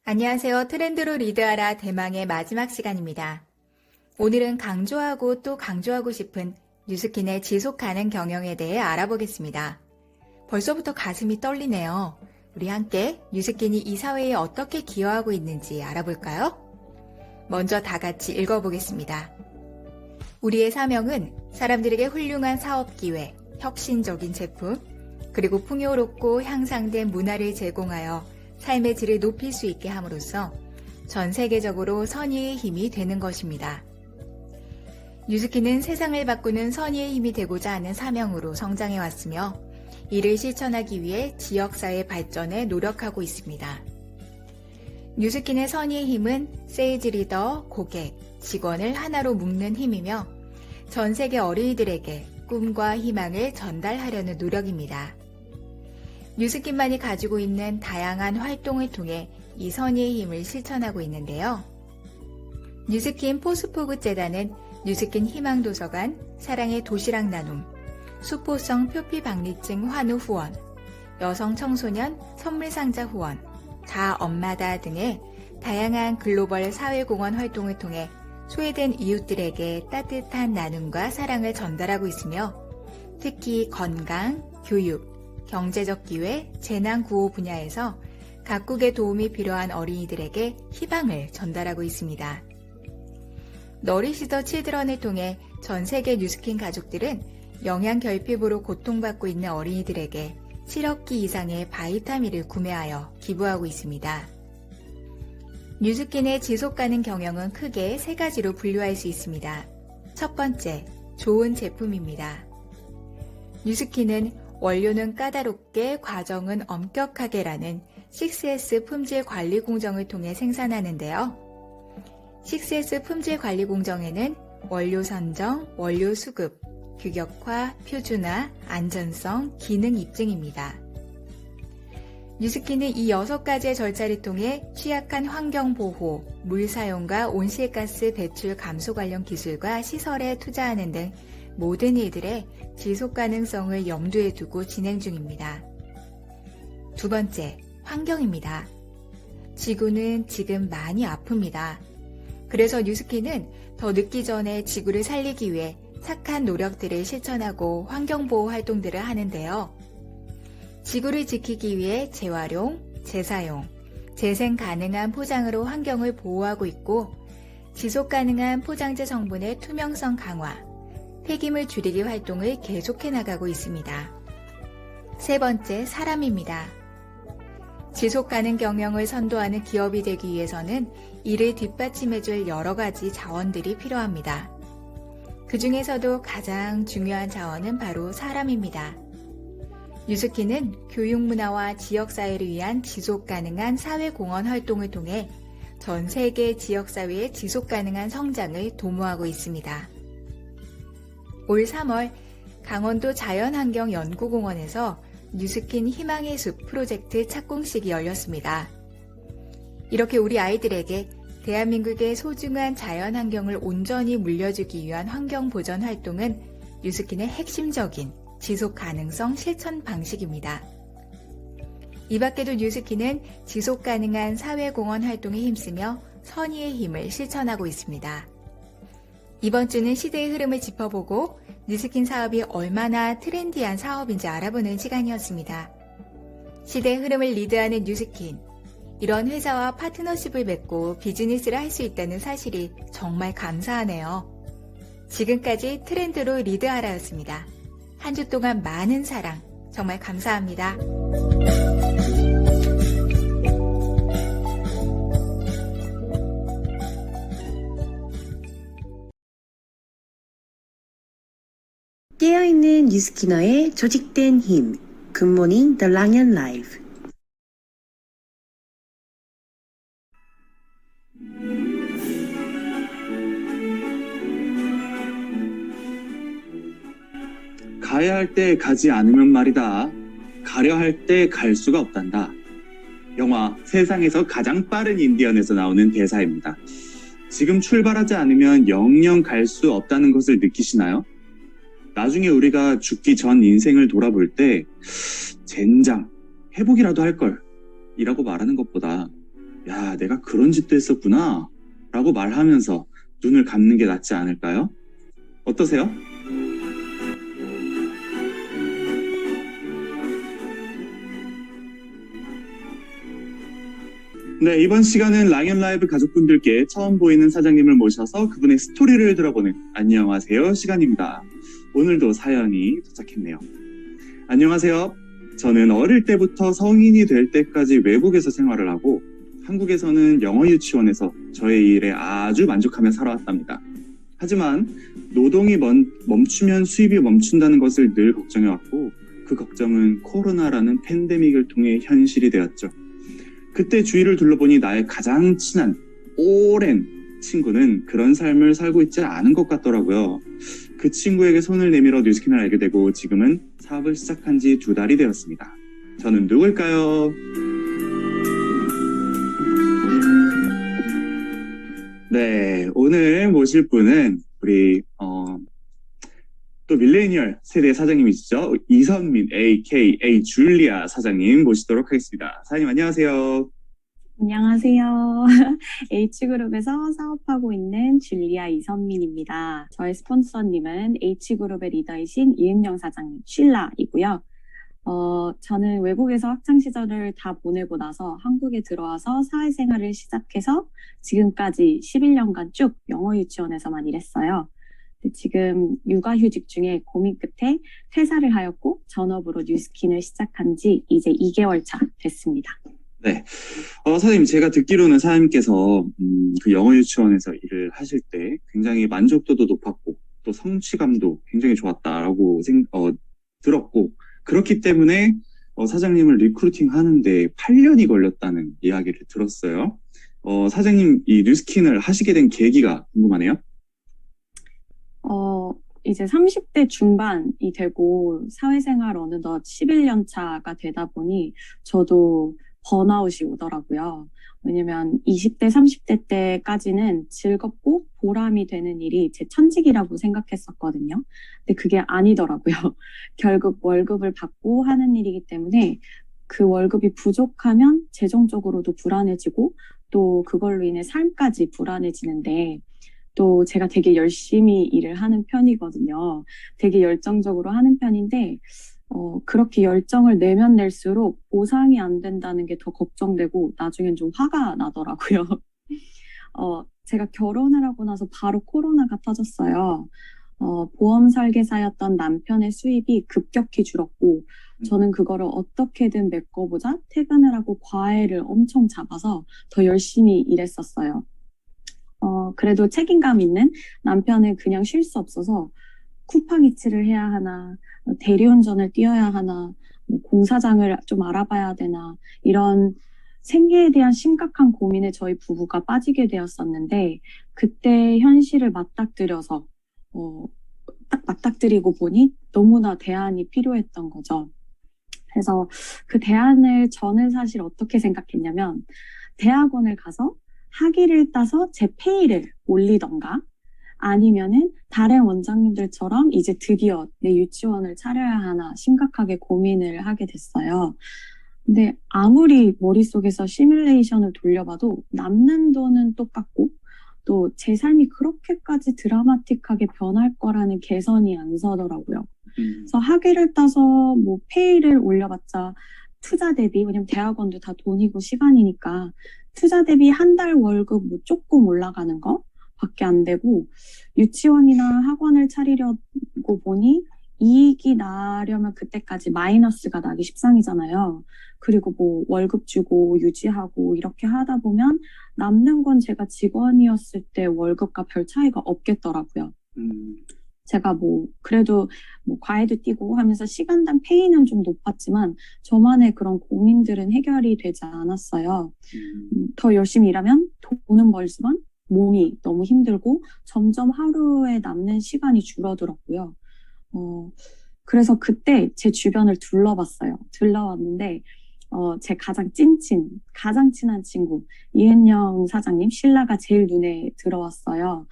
안녕하세요. 트렌드로 리드하라 대망의 마지막 시간입니다. 오늘은 강조하고 또 강조하고 싶은 뉴스킨의 지속 가능 경영에 대해 알아보겠습니다. 벌써부터 가슴이 떨리네요. 우리 함께 뉴스킨이 이 사회에 어떻게 기여하고 있는지 알아볼까요? 먼저 다 같이 읽어보겠습니다. 우리의 사명은 사람들에게 훌륭한 사업 기회, 혁신적인 제품, 그리고 풍요롭고 향상된 문화를 제공하여 삶의 질을 높일 수 있게 함으로써 전 세계적으로 선의의 힘이 되는 것입니다. 뉴스킨은 세상을 바꾸는 선의의 힘이 되고자 하는 사명으로 성장해 왔으며 이를 실천하기 위해 지역사회 발전에 노력하고 있습니다. 뉴스킨의 선의의 힘은 세일즈 리더, 고객, 직원을 하나로 묶는 힘이며 전 세계 어린이들에게 꿈과 희망을 전달하려는 노력입니다. 뉴스킨만이 가지고 있는 다양한 활동을 통해 이 선의의 힘을 실천하고 있는데요. 뉴스킨 포스포그 재단은 뉴스킨 희망도서관, 사랑의 도시락 나눔, 수포성 표피박리증 환우 후원, 여성 청소년 선물상자 후원, 자 엄마다 등의 다양한 글로벌 사회공헌 활동을 통해 소외된 이웃들에게 따뜻한 나눔과 사랑을 전달하고 있으며 특히 건강, 교육, 경제적 기회, 재난 구호 분야에서 각국의 도움이 필요한 어린이들에게 희망을 전달하고 있습니다. 너리시 더 칠드런을 통해 전 세계 뉴스킨 가족들은 영양 결핍으로 고통받고 있는 어린이들에게 7억 끼 이상의 바이타민을 구매하여 기부하고 있습니다. 뉴스킨의 지속가능 경영은 크게 세 가지로 분류할 수 있습니다. 첫 번째, 좋은 제품입니다. 뉴스킨은 원료는 까다롭게 과정은 엄격하게라는 6S 품질 관리 공정을 통해 생산하는데요. 6S 품질 관리 공정에는 원료 선정, 원료 수급, 규격화, 표준화, 안전성, 기능 입증입니다. 뉴스킨은 이 6가지의 절차를 통해 취약한 환경 보호, 물 사용과 온실가스 배출 감소 관련 기술과 시설에 투자하는 등 모든 일들의 지속 가능성을 염두에 두고 진행 중입니다. 두 번째, 환경입니다. 지구는 지금 많이 아픕니다. 그래서 뉴스킨은 더 늦기 전에 지구를 살리기 위해 착한 노력들을 실천하고 환경보호 활동들을 하는데요. 지구를 지키기 위해 재활용, 재사용, 재생 가능한 포장으로 환경을 보호하고 있고 지속 가능한 포장재 성분의 투명성 강화, 폐기물 줄이기 활동을 계속해 나가고 있습니다. 세 번째, 사람입니다. 지속 가능 경영을 선도하는 기업이 되기 위해서는 이를 뒷받침해줄 여러 가지 자원들이 필요합니다. 그 중에서도 가장 중요한 자원은 바로 사람입니다. 뉴스킨은 교육 문화와 지역사회를 위한 지속 가능한 사회공헌 활동을 통해 전 세계 지역사회의 지속 가능한 성장을 도모하고 있습니다. 올 3월 강원도 자연환경연구공원에서 뉴스킨 희망의 숲 프로젝트 착공식이 열렸습니다. 이렇게 우리 아이들에게 대한민국의 소중한 자연환경을 온전히 물려주기 위한 환경보전 활동은 뉴스킨의 핵심적인 지속가능성 실천 방식입니다. 이 밖에도 뉴스킨은 지속가능한 사회공헌 활동에 힘쓰며 선의의 힘을 실천하고 있습니다. 이번 주는 시대의 흐름을 짚어보고 뉴스킨 사업이 얼마나 트렌디한 사업인지 알아보는 시간이었습니다. 시대의 흐름을 리드하는 뉴스킨. 이런 회사와 파트너십을 맺고 비즈니스를 할 수 있다는 사실이 정말 감사하네요. 지금까지 트렌드로 리드하라였습니다. 한 주 동안 많은 사랑 정말 감사합니다. 깨어있는 뉴스키너의 조직된 힘. 굿모닝 The Langan Live. 가야 할 때 가지 않으면 말이다. 가려 할 때 갈 수가 없단다. 영화 세상에서 가장 빠른 인디언에서 나오는 대사입니다. 지금 출발하지 않으면 영영 갈 수 없다는 것을 느끼시나요? 나중에 우리가 죽기 전 인생을 돌아볼 때 젠장, 회복이라도 할 걸 이라고 말하는 것보다 야, 내가 그런 짓도 했었구나 라고 말하면서 눈을 감는 게 낫지 않을까요? 어떠세요? 네, 이번 시간은 랑연 라이브 가족분들께 처음 보이는 사장님을 모셔서 그분의 스토리를 들어보는 안녕하세요 시간입니다. 오늘도 사연이 도착했네요. 안녕하세요. 저는 어릴 때부터 성인이 될 때까지 외국에서 생활을 하고 한국에서는 영어 유치원에서 저의 일에 아주 만족하며 살아왔답니다. 하지만 노동이 멈추면 수입이 멈춘다는 것을 늘 걱정해왔고 그 걱정은 코로나라는 팬데믹을 통해 현실이 되었죠. 그때 주위를 둘러보니 나의 가장 친한 오랜 친구는 그런 삶을 살고 있지 않은 것 같더라고요. 그 친구에게 손을 내밀어 뉴스킨을 알게 되고 지금은 사업을 시작한 지 2달이 되었습니다. 저는 누굴까요? 네, 오늘 모실 분은 우리 또 밀레니얼 세대 사장님이시죠. 이선민 AKA 줄리아 사장님 모시도록 하겠습니다. 사장님 안녕하세요. 안녕하세요. H그룹에서 사업하고 있는 줄리아 이선민입니다. 저의 스폰서님은 H그룹의 리더이신 이은영 사장님, 쉴라이고요. 저는 외국에서 학창 시절을 다 보내고 나서 한국에 들어와서 사회생활을 시작해서 지금까지 11년간 쭉 영어 유치원에서만 일했어요. 지금 육아휴직 중에 고민 끝에 퇴사를 하였고 전업으로 뉴스킨을 시작한 지 이제 2개월 차 됐습니다. 네, 사장님 제가 듣기로는 사장님께서 그 영어 유치원에서 일을 하실 때 굉장히 만족도도 높았고 또 성취감도 굉장히 좋았다라고 들었고 그렇기 때문에 사장님을 리크루팅 하는데 8년이 걸렸다는 이야기를 들었어요. 사장님 이 뉴스킨을 하시게 된 계기가 궁금하네요. 이제 30대 중반이 되고 사회생활 어느덧 11년 차가 되다 보니 저도 번아웃이 오더라고요. 왜냐면 20대, 30대 때까지는 즐겁고 보람이 되는 일이 제 천직이라고 생각했었거든요. 근데 그게 아니더라고요. 결국 월급을 받고 하는 일이기 때문에 그 월급이 부족하면 재정적으로도 불안해지고 또 그걸로 인해 삶까지 불안해지는데 또 제가 되게 열심히 일을 하는 편이거든요. 되게 열정적으로 하는 편인데 그렇게 열정을 내면 낼수록 보상이 안 된다는 게 더 걱정되고 나중엔 좀 화가 나더라고요. 제가 결혼을 하고 나서 바로 코로나가 터졌어요. 보험 설계사였던 남편의 수입이 급격히 줄었고 저는 그거를 어떻게든 메꿔보자 퇴근을 하고 과외를 엄청 잡아서 더 열심히 일했었어요. 그래도 책임감 있는 남편은 그냥 쉴 수 없어서 쿠팡이츠를 해야 하나, 대리운전을 뛰어야 하나, 공사장을 좀 알아봐야 되나, 이런 생계에 대한 심각한 고민에 저희 부부가 빠지게 되었었는데, 그때 현실을 맞닥뜨려서, 딱 맞닥뜨리고 보니 너무나 대안이 필요했던 거죠. 그래서 그 대안을 저는 사실 어떻게 생각했냐면, 대학원을 가서 학위를 따서 제 페이를 올리던가, 아니면은 다른 원장님들처럼 이제 드디어 내 유치원을 차려야 하나 심각하게 고민을 하게 됐어요. 근데 아무리 머릿속에서 시뮬레이션을 돌려봐도 남는 돈은 똑같고 또 제 삶이 그렇게까지 드라마틱하게 변할 거라는 개선이 안 서더라고요. 그래서 학위를 따서 뭐 페이를 올려봤자 투자 대비, 왜냐면 대학원도 다 돈이고 시간이니까 투자 대비 한 달 월급 뭐 조금 올라가는 거 밖에 안 되고 유치원이나 학원을 차리려고 보니 이익이 나려면 그때까지 마이너스가 나기 십상이잖아요. 그리고 뭐 월급 주고 유지하고 이렇게 하다 보면 남는 건 제가 직원이었을 때 월급과 별 차이가 없겠더라고요. 제가 그래도 과외도 뛰고 하면서 시간당 페이는 좀 높았지만 저만의 그런 고민들은 해결이 되지 않았어요. 더 열심히 일하면 돈은 벌지만 몸이 너무 힘들고 점점 하루에 남는 시간이 줄어들었고요. 그래서 그때 제 주변을 둘러왔는데 제 가장 친한 친구 이은영 사장님, 신라가 제일 눈에 들어왔어요.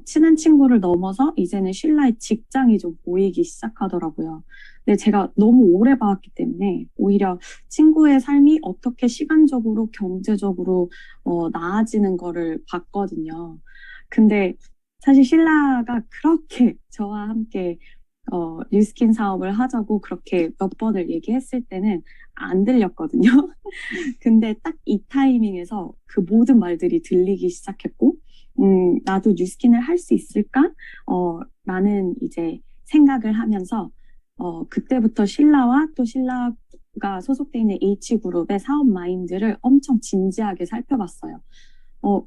친한 친구를 넘어서 이제는 신라의 직장이 좀 보이기 시작하더라고요. 근데 제가 너무 오래 봐왔기 때문에 오히려 친구의 삶이 어떻게 시간적으로, 경제적으로 나아지는 거를 봤거든요. 근데 사실 신라가 그렇게 저와 함께 뉴스킨 사업을 하자고 그렇게 몇 번을 얘기했을 때는 안 들렸거든요. 근데 딱 이 타이밍에서 그 모든 말들이 들리기 시작했고, 나도 뉴스킨을 할 수 있을까? 라는 이제 생각을 하면서, 그때부터 신라와 또 신라가 소속돼 있는 H그룹의 사업 마인드를 엄청 진지하게 살펴봤어요.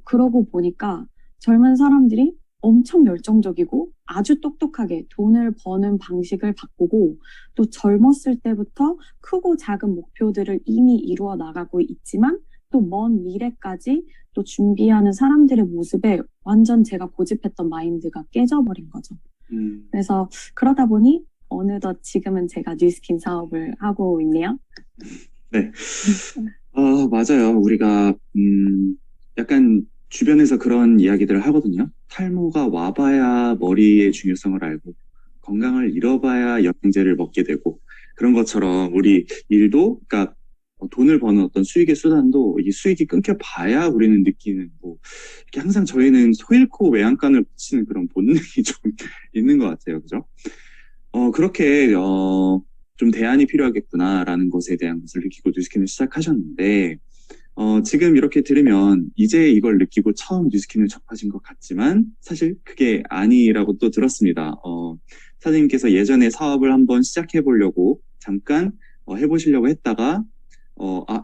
그러고 보니까 젊은 사람들이 엄청 열정적이고 아주 똑똑하게 돈을 버는 방식을 바꾸고 또 젊었을 때부터 크고 작은 목표들을 이미 이루어 나가고 있지만 또 먼 미래까지 또 준비하는 사람들의 모습에 완전 제가 고집했던 마인드가 깨져버린 거죠. 그래서 그러다 보니 어느덧 지금은 제가 뉴스킨 사업을 하고 있네요. 네. 맞아요. 우리가, 약간 주변에서 그런 이야기들을 하거든요. 탈모가 와봐야 머리의 중요성을 알고, 건강을 잃어봐야 영양제를 먹게 되고, 그런 것처럼 우리 일도, 그러니까 돈을 버는 어떤 수익의 수단도 이 수익이 끊겨봐야 우리는 느끼는, 이렇게 항상 저희는 소 잃고 외양간을 붙이는 그런 본능이 좀 있는 것 같아요. 그죠? 그렇게, 좀 대안이 필요하겠구나라는 것에 대한 것을 느끼고 뉴스킨을 시작하셨는데, 지금 이렇게 들으면 이제 이걸 느끼고 처음 뉴스킨을 접하신 것 같지만 사실 그게 아니라고 또 들었습니다. 사장님께서 예전에 사업을 한번 시작해 보려고 잠깐 해보시려고 했다가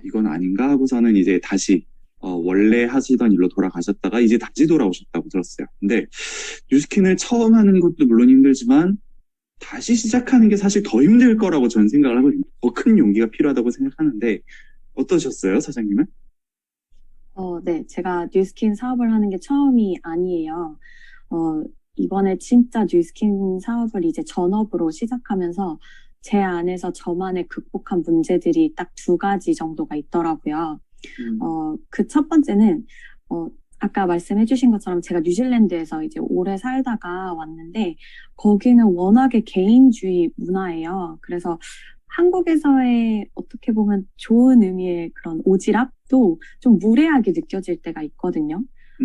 이건 아닌가 하고서는 이제 다시 원래 하시던 일로 돌아가셨다가 이제 다시 돌아오셨다고 들었어요. 근데 뉴스킨을 처음 하는 것도 물론 힘들지만 다시 시작하는 게 사실 더 힘들 거라고 저는 생각을 하거든요. 더 큰 용기가 필요하다고 생각하는데 어떠셨어요, 사장님은? 네, 제가 뉴스킨 사업을 하는 게 처음이 아니에요. 이번에 진짜 뉴스킨 사업을 이제 전업으로 시작하면서 제 안에서 저만의 극복한 문제들이 딱 두 가지 정도가 있더라고요. 그 첫 번째는, 아까 말씀해주신 것처럼 제가 뉴질랜드에서 이제 오래 살다가 왔는데, 거기는 워낙에 개인주의 문화예요. 그래서 한국에서의 어떻게 보면 좋은 의미의 그런 오지랖도 좀 무례하게 느껴질 때가 있거든요.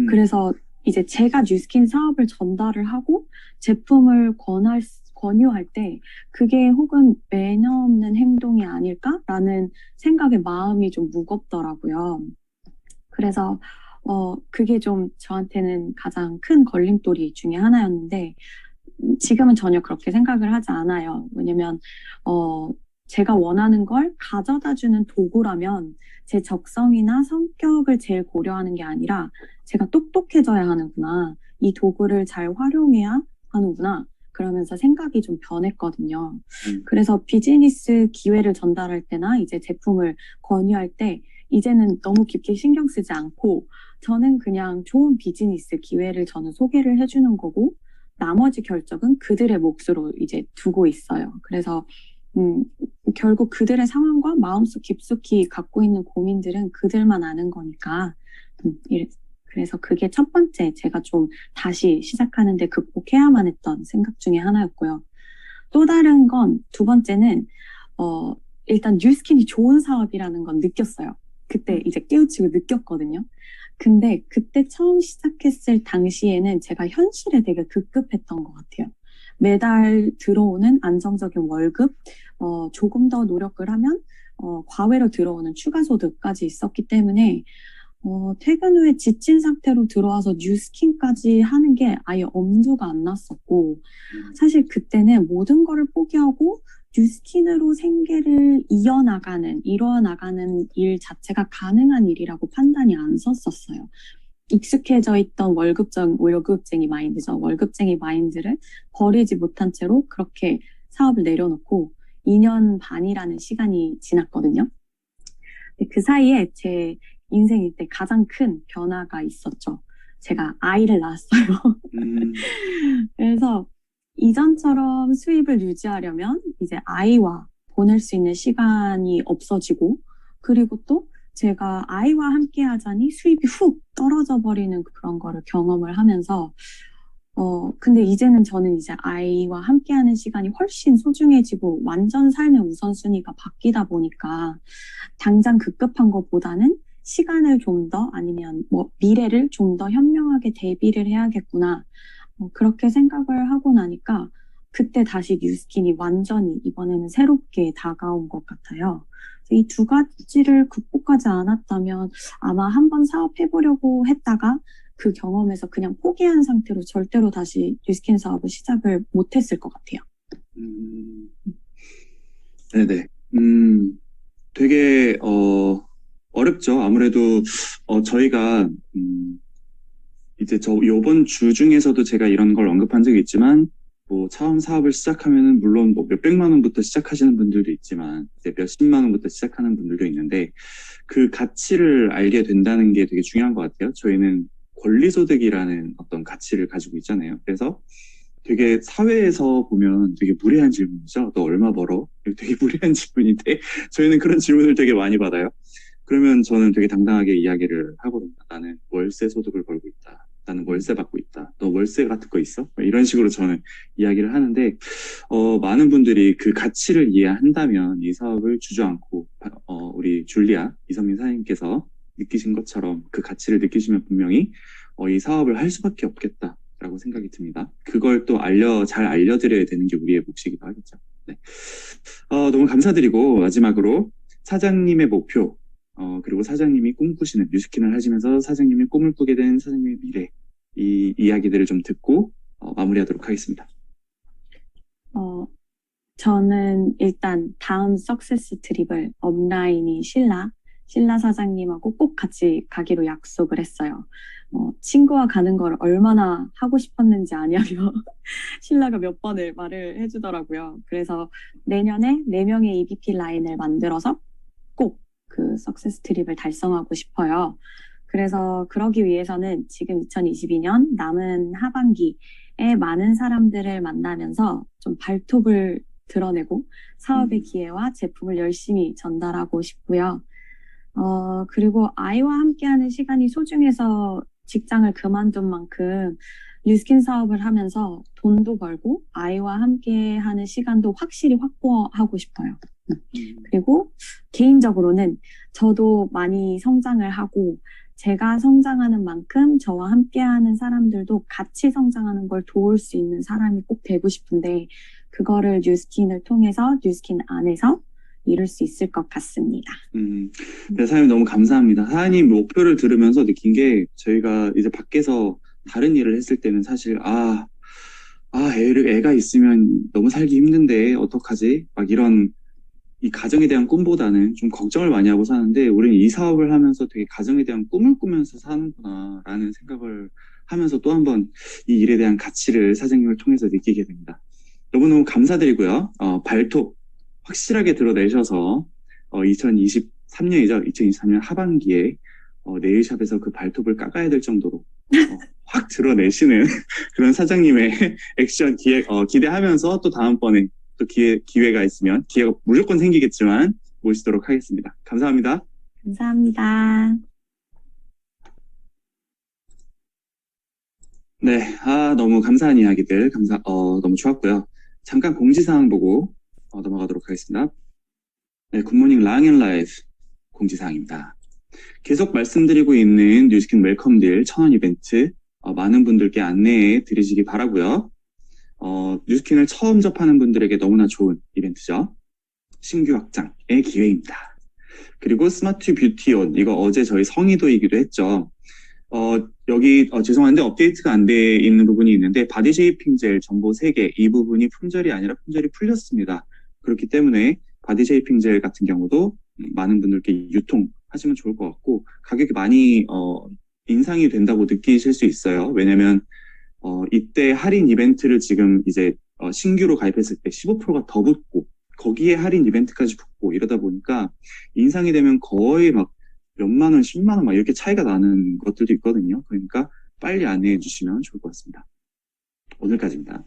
그래서 이제 제가 뉴스킨 사업을 전달을 하고 제품을 권유할 때 그게 혹은 매너 없는 행동이 아닐까라는 생각에 마음이 좀 무겁더라고요. 그래서 그게 좀 저한테는 가장 큰 걸림돌이 중에 하나였는데 지금은 전혀 그렇게 생각을 하지 않아요. 왜냐면 제가 원하는 걸 가져다 주는 도구라면 제 적성이나 성격을 제일 고려하는 게 아니라 제가 똑똑해져야 하는구나. 이 도구를 잘 활용해야 하는구나. 그러면서 생각이 좀 변했거든요. 그래서 비즈니스 기회를 전달할 때나 이제 제품을 권유할 때 이제는 너무 깊게 신경 쓰지 않고 저는 그냥 좋은 비즈니스 기회를 저는 소개를 해주는 거고 나머지 결정은 그들의 몫으로 이제 두고 있어요. 그래서 결국 그들의 상황과 마음속 깊숙이 갖고 있는 고민들은 그들만 아는 거니까 그래서 그게 첫 번째 제가 좀 다시 시작하는데 극복해야만 했던 생각 중에 하나였고요. 또 다른 건 두 번째는 일단 뉴스킨이 좋은 사업이라는 건 느꼈어요. 그때 이제 깨우치고 느꼈거든요. 근데 그때 처음 시작했을 당시에는 제가 현실에 되게 급급했던 것 같아요. 매달 들어오는 안정적인 월급, 조금 더 노력을 하면 과외로 들어오는 추가 소득까지 있었기 때문에 퇴근 후에 지친 상태로 들어와서 뉴스킨까지 하는 게 아예 엄두가 안 났었고 사실 그때는 모든 거를 포기하고 뉴스킨으로 생계를 이어나가는 일 자체가 가능한 일이라고 판단이 안 섰었어요. 익숙해져 있던 월급쟁이 마인드죠. 월급쟁이 마인드를 버리지 못한 채로 그렇게 사업을 내려놓고 2년 반이라는 시간이 지났거든요. 그 사이에 제 인생일 때 가장 큰 변화가 있었죠. 제가 아이를 낳았어요. 그래서 이전처럼 수입을 유지하려면 이제 아이와 보낼 수 있는 시간이 없어지고 그리고 또 제가 아이와 함께 하자니 수입이 훅 떨어져 버리는 그런 거를 경험을 하면서 근데 이제는 저는 이제 아이와 함께하는 시간이 훨씬 소중해지고 완전 삶의 우선순위가 바뀌다 보니까 당장 급급한 것보다는 시간을 좀 더 아니면 뭐 미래를 좀 더 현명하게 대비를 해야겠구나. 그렇게 생각을 하고 나니까 그때 다시 뉴스킨이 완전히 이번에는 새롭게 다가온 것 같아요. 이 두 가지를 극복하지 않았다면 아마 한번 사업해보려고 했다가 그 경험에서 그냥 포기한 상태로 절대로 다시 뉴스킨 사업을 시작을 못했을 것 같아요. 네네. 되게, 어렵죠. 아무래도, 저희가, 이제 요번 주 중에서도 제가 이런 걸 언급한 적이 있지만, 뭐, 처음 사업을 시작하면은, 물론 뭐 몇백만 원부터 시작하시는 분들도 있지만, 이제 몇십만 원부터 시작하는 분들도 있는데, 그 가치를 알게 된다는 게 되게 중요한 것 같아요. 저희는 권리소득이라는 어떤 가치를 가지고 있잖아요. 그래서 되게 사회에서 보면 되게 무례한 질문이죠. 너 얼마 벌어? 되게 무례한 질문인데 저희는 그런 질문을 되게 많이 받아요. 그러면 저는 되게 당당하게 이야기를 하거든요. 나는 월세 소득을 벌고 있다. 나는 월세 받고 있다. 너 월세 같은 거 있어? 이런 식으로 저는 이야기를 하는데 많은 분들이 그 가치를 이해한다면 이 사업을 주저앉고 우리 줄리아 이선민 사장님께서 느끼신 것처럼 그 가치를 느끼시면 분명히 이 사업을 할 수밖에 없겠다라고 생각이 듭니다. 그걸 또 잘 알려드려야 되는 게 우리의 몫이기도 하겠죠. 네. 너무 감사드리고 마지막으로 사장님의 목표 그리고 사장님이 꿈꾸시는 뉴스킨을 하시면서 사장님이 꿈을 꾸게 된 사장님의 미래 이 이야기들을 좀 듣고 마무리하도록 하겠습니다. 저는 일단 다음 석세스 트립을 업라인이 신라 사장님하고 꼭 같이 가기로 약속을 했어요. 친구와 가는 걸 얼마나 하고 싶었는지 아냐며 신라가 몇 번을 말을 해주더라고요. 그래서 내년에 4명의 EVP 라인을 만들어서 꼭 그 석세스 트립을 달성하고 싶어요. 그래서 그러기 위해서는 지금 2022년 남은 하반기에 많은 사람들을 만나면서 좀 발톱을 드러내고 사업의 기회와 제품을 열심히 전달하고 싶고요. 그리고 아이와 함께하는 시간이 소중해서 직장을 그만둔 만큼 뉴스킨 사업을 하면서 돈도 벌고 아이와 함께하는 시간도 확실히 확보하고 싶어요. 그리고 개인적으로는 저도 많이 성장을 하고 제가 성장하는 만큼 저와 함께하는 사람들도 같이 성장하는 걸 도울 수 있는 사람이 꼭 되고 싶은데 그거를 뉴스킨을 통해서 뉴스킨 안에서 이룰 수 있을 것 같습니다. 네, 사장님 너무 감사합니다. 사장님 목표를 들으면서 느낀 게 저희가 이제 밖에서 다른 일을 했을 때는 사실 애가 있으면 너무 살기 힘든데 어떡하지? 막 이런 이 가정에 대한 꿈보다는 좀 걱정을 많이 하고 사는데 우리는 이 사업을 하면서 되게 가정에 대한 꿈을 꾸면서 사는구나 라는 생각을 하면서 또 한 번 이 일에 대한 가치를 사장님을 통해서 느끼게 됩니다. 너무너무 감사드리고요. 발톱 확실하게 드러내셔서 2023년이죠. 2023년 하반기에 네일샵에서 그 발톱을 깎아야 될 정도로 확 드러내시는 그런 사장님의 액션 기대하면서 또 다음번에 또 기회가 있으면 기회가 무조건 생기겠지만 모시도록 하겠습니다. 감사합니다. 감사합니다. 네, 너무 감사한 이야기들 너무 좋았고요. 잠깐 공지사항 보고 넘어가도록 하겠습니다. 네, 굿모닝 랑앤라이프 공지사항입니다. 계속 말씀드리고 있는 뉴스킨 웰컴딜 1000원 이벤트 많은 분들께 안내해 드리시기 바라고요. 뉴스킨을 처음 접하는 분들에게 너무나 좋은 이벤트죠. 신규 확장의 기회입니다. 그리고 스마트 뷰티온 이거 어제 저희 성의도이기도 했죠. 여기 죄송한데 업데이트가 안 돼 있는 부분이 있는데 바디 쉐이핑 젤 전보 3개 이 부분이 품절이 아니라 품절이 풀렸습니다. 그렇기 때문에 바디 쉐이핑 젤 같은 경우도 많은 분들께 유통하시면 좋을 것 같고 가격이 많이 인상이 된다고 느끼실 수 있어요. 왜냐면 이때 할인 이벤트를 지금 이제 신규로 가입했을 때 15%가 더 붙고 거기에 할인 이벤트까지 붙고 이러다 보니까 인상이 되면 거의 막 몇만 원, 10만 원 막 이렇게 차이가 나는 것들도 있거든요. 그러니까 빨리 안내해 주시면 좋을 것 같습니다. 오늘까지입니다.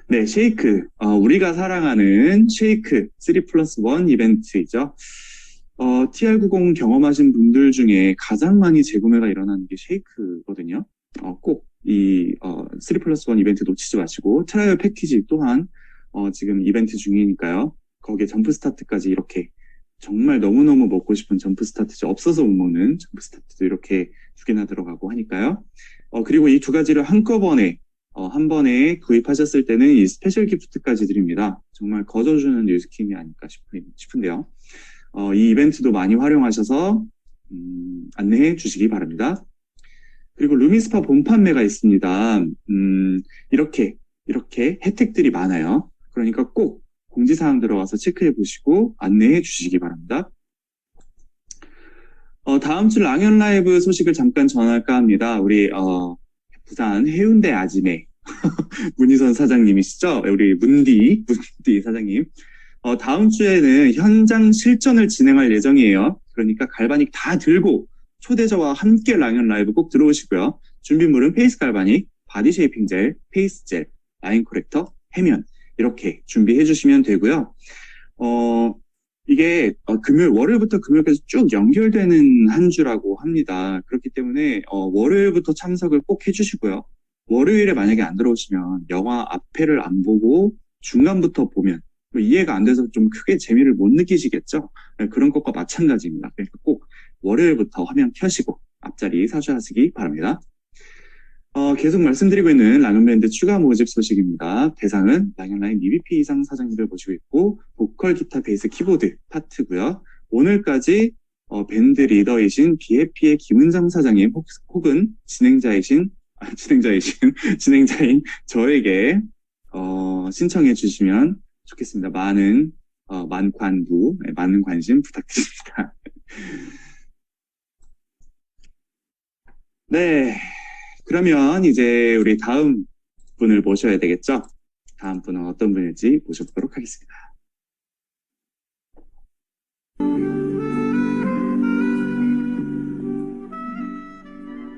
네, 쉐이크. 우리가 사랑하는 쉐이크 3+1 이벤트이죠. TR90 경험하신 분들 중에 가장 많이 재구매가 일어나는 게 쉐이크거든요. 꼭 3+1 이벤트 놓치지 마시고, 트라이얼 패키지 또한, 지금 이벤트 중이니까요. 거기에 점프 스타트까지 이렇게 정말 너무너무 먹고 싶은 점프 스타트, 없어서 못 먹는 점프 스타트도 이렇게 2개나 들어가고 하니까요. 그리고 이 2가지를 한꺼번에, 한 번에 구입하셨을 때는 이 스페셜 기프트까지 드립니다. 정말 거저주는 뉴스킨이 아닐까 싶은데요. 이 이벤트도 많이 활용하셔서, 안내해 주시기 바랍니다. 그리고 루미스파 본 판매가 있습니다. 이렇게 혜택들이 많아요. 그러니까 꼭 공지사항 들어가서 체크해 보시고 안내해 주시기 바랍니다. 다음 주 랑연 라이브 소식을 잠깐 전할까 합니다. 우리, 부산 해운대 아지매 문희선 사장님이시죠? 우리 문디 사장님. 다음 주에는 현장 실전을 진행할 예정이에요. 그러니까 갈바닉 다 들고 초대저와 함께 랑연 라이브 꼭 들어오시고요. 준비물은 페이스 갈바닉, 바디 쉐이핑 젤, 페이스 젤, 라인 코렉터, 해면 이렇게 준비해 주시면 되고요. 이게 월요일부터 금요일까지 쭉 연결되는 한 주라고 합니다. 그렇기 때문에 월요일부터 참석을 꼭 해주시고요. 월요일에 만약에 안 들어오시면 영화 앞에를 안 보고 중간부터 보면 이해가 안 돼서 좀 크게 재미를 못 느끼시겠죠? 그런 것과 마찬가지입니다. 그러니까 꼭 월요일부터 화면 켜시고 앞자리 사수하시기 바랍니다. 계속 말씀드리고 있는 랑연밴드 추가 모집 소식입니다. 대상은 랑연라인 EVP 이상 사장님을 모시고 있고 보컬, 기타, 베이스, 키보드 파트고요. 오늘까지 밴드 리더이신 BFP의 김은정 사장님 혹은 진행자인 저에게 신청해 주시면 좋겠습니다. 많은 관심 부탁드립니다. 네. 그러면 이제 우리 다음 분을 모셔야 되겠죠? 다음 분은 어떤 분일지 모셔보도록 하겠습니다.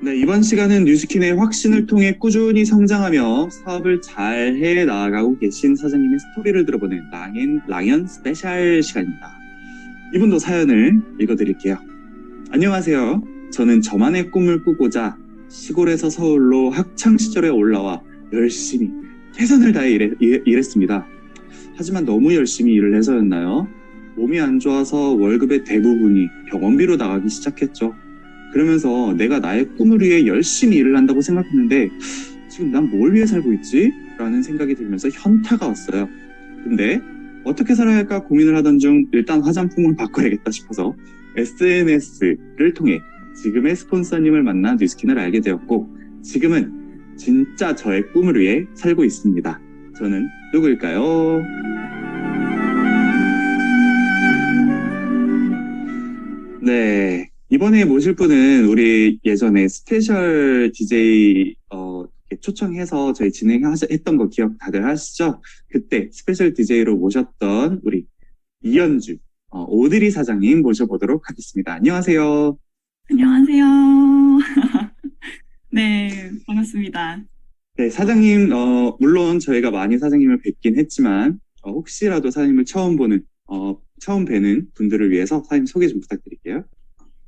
네, 이번 시간은 뉴스킨의 확신을 통해 꾸준히 성장하며 사업을 잘 해 나아가고 계신 사장님의 스토리를 들어보는 랑연 스페셜 시간입니다. 이분도 사연을 읽어드릴게요. 안녕하세요. 저는 저만의 꿈을 꾸고자 시골에서 서울로 학창시절에 올라와 열심히 최선을 다해 일했습니다. 하지만 너무 열심히 일을 해서였나요? 몸이 안 좋아서 월급의 대부분이 병원비로 나가기 시작했죠. 그러면서 내가 나의 꿈을 위해 열심히 일을 한다고 생각했는데 지금 난 뭘 위해 살고 있지? 라는 생각이 들면서 현타가 왔어요. 근데 어떻게 살아야 할까 고민을 하던 중 일단 화장품을 바꿔야겠다 싶어서 SNS를 통해 지금의 스폰서님을 만나 뉴스킨을 알게 되었고 지금은 진짜 저의 꿈을 위해 살고 있습니다. 저는 누구일까요? 네, 이번에 모실 분은 우리 예전에 스페셜 DJ 초청해서 저희 진행했던 거 기억 다들 하시죠? 그때 스페셜 DJ로 모셨던 우리 이연주 오드리 사장님 모셔보도록 하겠습니다. 안녕하세요. 안녕하세요. 네, 반갑습니다. 네, 사장님, 물론 저희가 많이 사장님을 뵙긴 했지만, 혹시라도 사장님을 처음 뵈는 분들을 위해서 사장님 소개 좀 부탁드릴게요.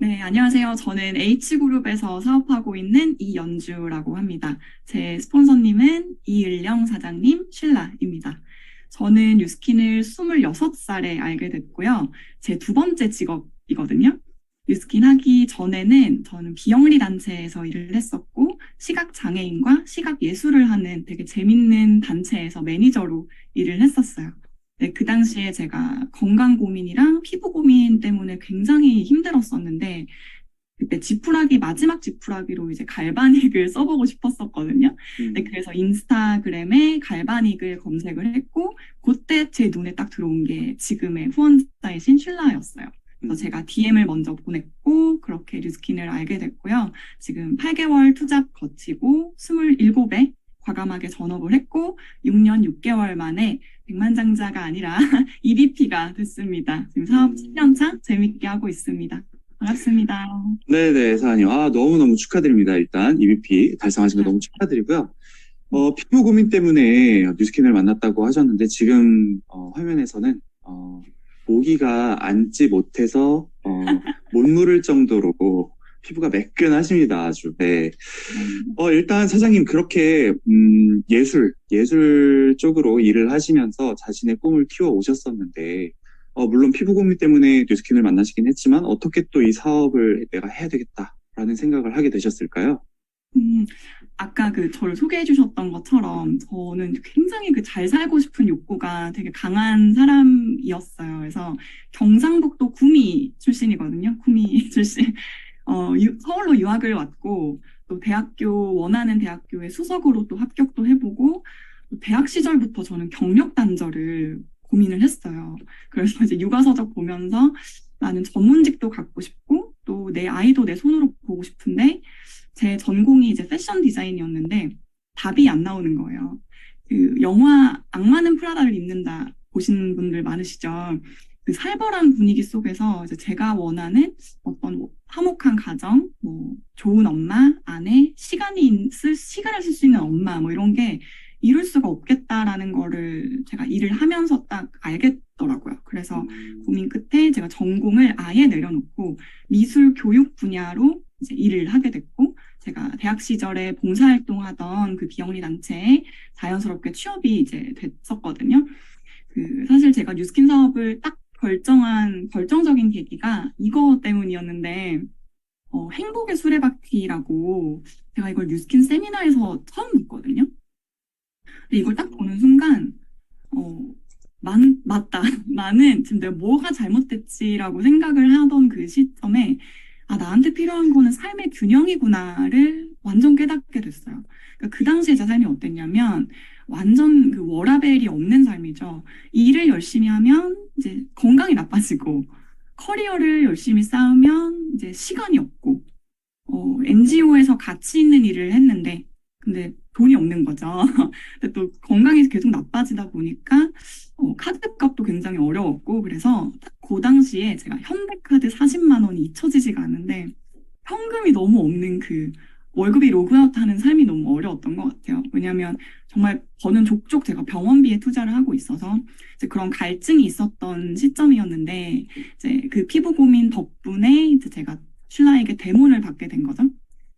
네, 안녕하세요. 저는 H그룹에서 사업하고 있는 이연주라고 합니다. 제 스폰서님은 이을령 사장님, 신라입니다. 저는 뉴스킨을 26살에 알게 됐고요. 제 2번째 직업이거든요. 뉴스킨 하기 전에는 저는 비영리 단체에서 일을 했었고 시각장애인과 시각예술을 하는 되게 재밌는 단체에서 매니저로 일을 했었어요. 네, 그 당시에 제가 건강 고민이랑 피부 고민 때문에 굉장히 힘들었었는데 그때 마지막 지푸라기로 이제 갈바닉을 써보고 싶었었거든요. 네, 그래서 인스타그램에 갈바닉을 검색을 했고 그때 제 눈에 딱 들어온 게 지금의 후원자이신 쉴라였어요. 그래서 제가 DM을 먼저 보냈고 그렇게 뉴스킨을 알게 됐고요. 지금 8개월 투잡 거치고 27에 과감하게 전업을 했고 6년 6개월 만에 백만장자가 아니라 EVP가 됐습니다. 지금 사업 7년차 재밌게 하고 있습니다. 반갑습니다. 네네, 사장님. 너무너무 축하드립니다. 일단 EVP 달성하신 거 너무 축하드리고요. 피부 고민 때문에 뉴스킨을 만났다고 하셨는데 지금 화면에서는 모기가 앉지 못해서 못 물을 정도로 피부가 매끈하십니다. 아주. 네. 일단 사장님 그렇게 예술 쪽으로 일을 하시면서 자신의 꿈을 키워 오셨었는데 물론 피부 고민 때문에 뉴스킨을 만나시긴 했지만 어떻게 또 이 사업을 내가 해야 되겠다라는 생각을 하게 되셨을까요? 음, 아까 저를 소개해 주셨던 것처럼 저는 굉장히 잘 살고 싶은 욕구가 되게 강한 사람이었어요. 그래서 경상북도 구미 출신이거든요. 구미 출신. 서울로 유학을 왔고 또 원하는 대학교에 수석으로 또 합격도 해보고 또 대학 시절부터 저는 경력 단절을 고민을 했어요. 그래서 이제 육아서적 보면서 나는 전문직도 갖고 싶고 또 내 아이도 내 손으로 보고 싶은데 제 전공이 이제 패션 디자인이었는데 답이 안 나오는 거예요. 영화 악마는 프라다를 입는다 보신 분들 많으시죠? 그 살벌한 분위기 속에서 이제 제가 원하는 어떤 화목한 가정, 좋은 엄마, 아내, 시간을 쓸 수 있는 엄마, 이런 게 이룰 수가 없겠다라는 거를 제가 일을 하면서 딱 알겠더라고요. 그래서 고민 끝에 제가 전공을 아예 내려놓고 미술 교육 분야로 이제 일을 하게 됐고, 제가 대학 시절에 봉사활동하던 그 비영리 단체에 자연스럽게 취업이 이제 됐었거든요. 사실 제가 뉴스킨 사업을 딱 결정적인 계기가 이거 때문이었는데, 행복의 수레바퀴라고 제가 이걸 뉴스킨 세미나에서 처음 봤거든요. 근데 이걸 딱 보는 순간, 맞다. 나는 지금 내가 뭐가 잘못됐지라고 생각을 하던 그 시점에, 나한테 필요한 거는 삶의 균형이구나를 완전 깨닫게 됐어요. 그러니까 그 당시에 제 삶이 어땠냐면, 완전 워라밸이 없는 삶이죠. 일을 열심히 하면 이제 건강이 나빠지고, 커리어를 열심히 쌓으면 이제 시간이 없고, NGO에서 가치 있는 일을 했는데, 근데 돈이 없는 거죠. 근데 또 건강이 계속 나빠지다 보니까, 카드값도 굉장히 어려웠고, 그래서 그 당시에 제가 현대카드 40만 원이 잊혀지지가 않는데, 현금이 너무 없는 월급이 로그아웃하는 삶이 너무 어려웠던 것 같아요. 왜냐하면 정말 버는 족족 제가 병원비에 투자를 하고 있어서 이제 그런 갈증이 있었던 시점이었는데 이제 그 피부 고민 덕분에 이제 제가 슐라에게 데모를 받게 된 거죠.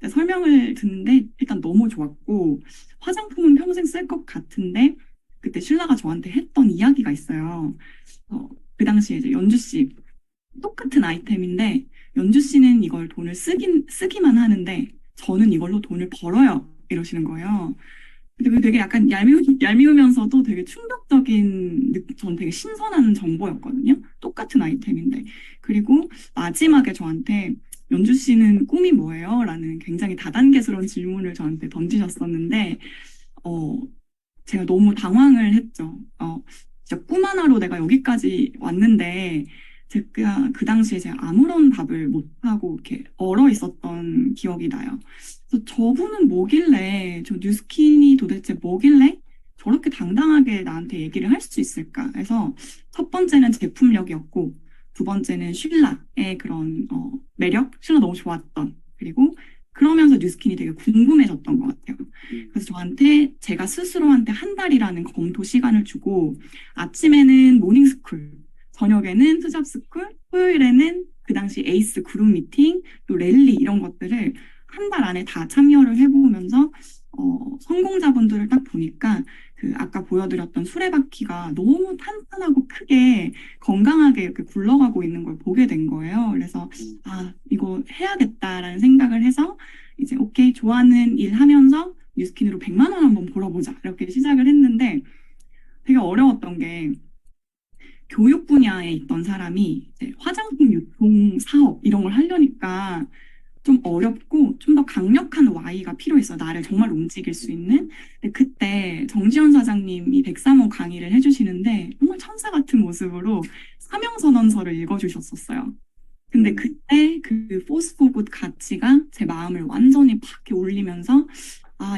설명을 듣는데 일단 너무 좋았고 화장품은 평생 쓸 것 같은데 그때 슐라가 저한테 했던 이야기가 있어요. 그 당시에 이제 연주 씨 똑같은 아이템인데 연주 씨는 이걸 돈을 쓰기만 하는데 저는 이걸로 돈을 벌어요. 이러시는 거예요. 근데 그게 되게 약간 얄미우면서도 되게 충격적인, 전 되게 신선한 정보였거든요. 똑같은 아이템인데. 그리고 마지막에 저한테 연주 씨는 꿈이 뭐예요? 라는 굉장히 다단계스러운 질문을 저한테 던지셨었는데, 제가 너무 당황을 했죠. 진짜 꿈 하나로 내가 여기까지 왔는데, 제가 그 당시에 제가 아무런 답을 못하고 이렇게 얼어 있었던 기억이 나요. 그래서 저분은 뭐길래, 저 뉴스킨이 도대체 뭐길래 저렇게 당당하게 나한테 얘기를 할 수 있을까? 해서 첫 번째는 제품력이었고, 두 번째는 슐라의 그런 매력, 슐라 너무 좋았던, 그리고 그러면서 뉴스킨이 되게 궁금해졌던 것 같아요. 그래서 제가 스스로한테 한 달이라는 검토 시간을 주고, 아침에는 모닝스쿨, 저녁에는 투잡스쿨, 토요일에는 그 당시 에이스 그룹 미팅, 또 랠리 이런 것들을 한 달 안에 다 참여를 해보면서 성공자분들을 딱 보니까 아까 보여드렸던 수레바퀴가 너무 탄탄하고 크게 건강하게 이렇게 굴러가고 있는 걸 보게 된 거예요. 그래서 이거 해야겠다라는 생각을 해서 이제 오케이 좋아하는 일 하면서 뉴스킨으로 100만 원 한번 벌어보자 이렇게 시작을 했는데 되게 어려웠던 게 교육 분야에 있던 사람이 이제 화장품 유통 사업 이런 걸 하려니까 좀 어렵고 좀 더 강력한 Y가 필요했어. 나를 정말 움직일 수 있는. 근데 그때 정지현 사장님이 103호 강의를 해주시는데 정말 천사 같은 모습으로 사명선언서를 읽어주셨었어요. 근데 그때 force for good 가치가 제 마음을 완전히 팍 이렇게 울리면서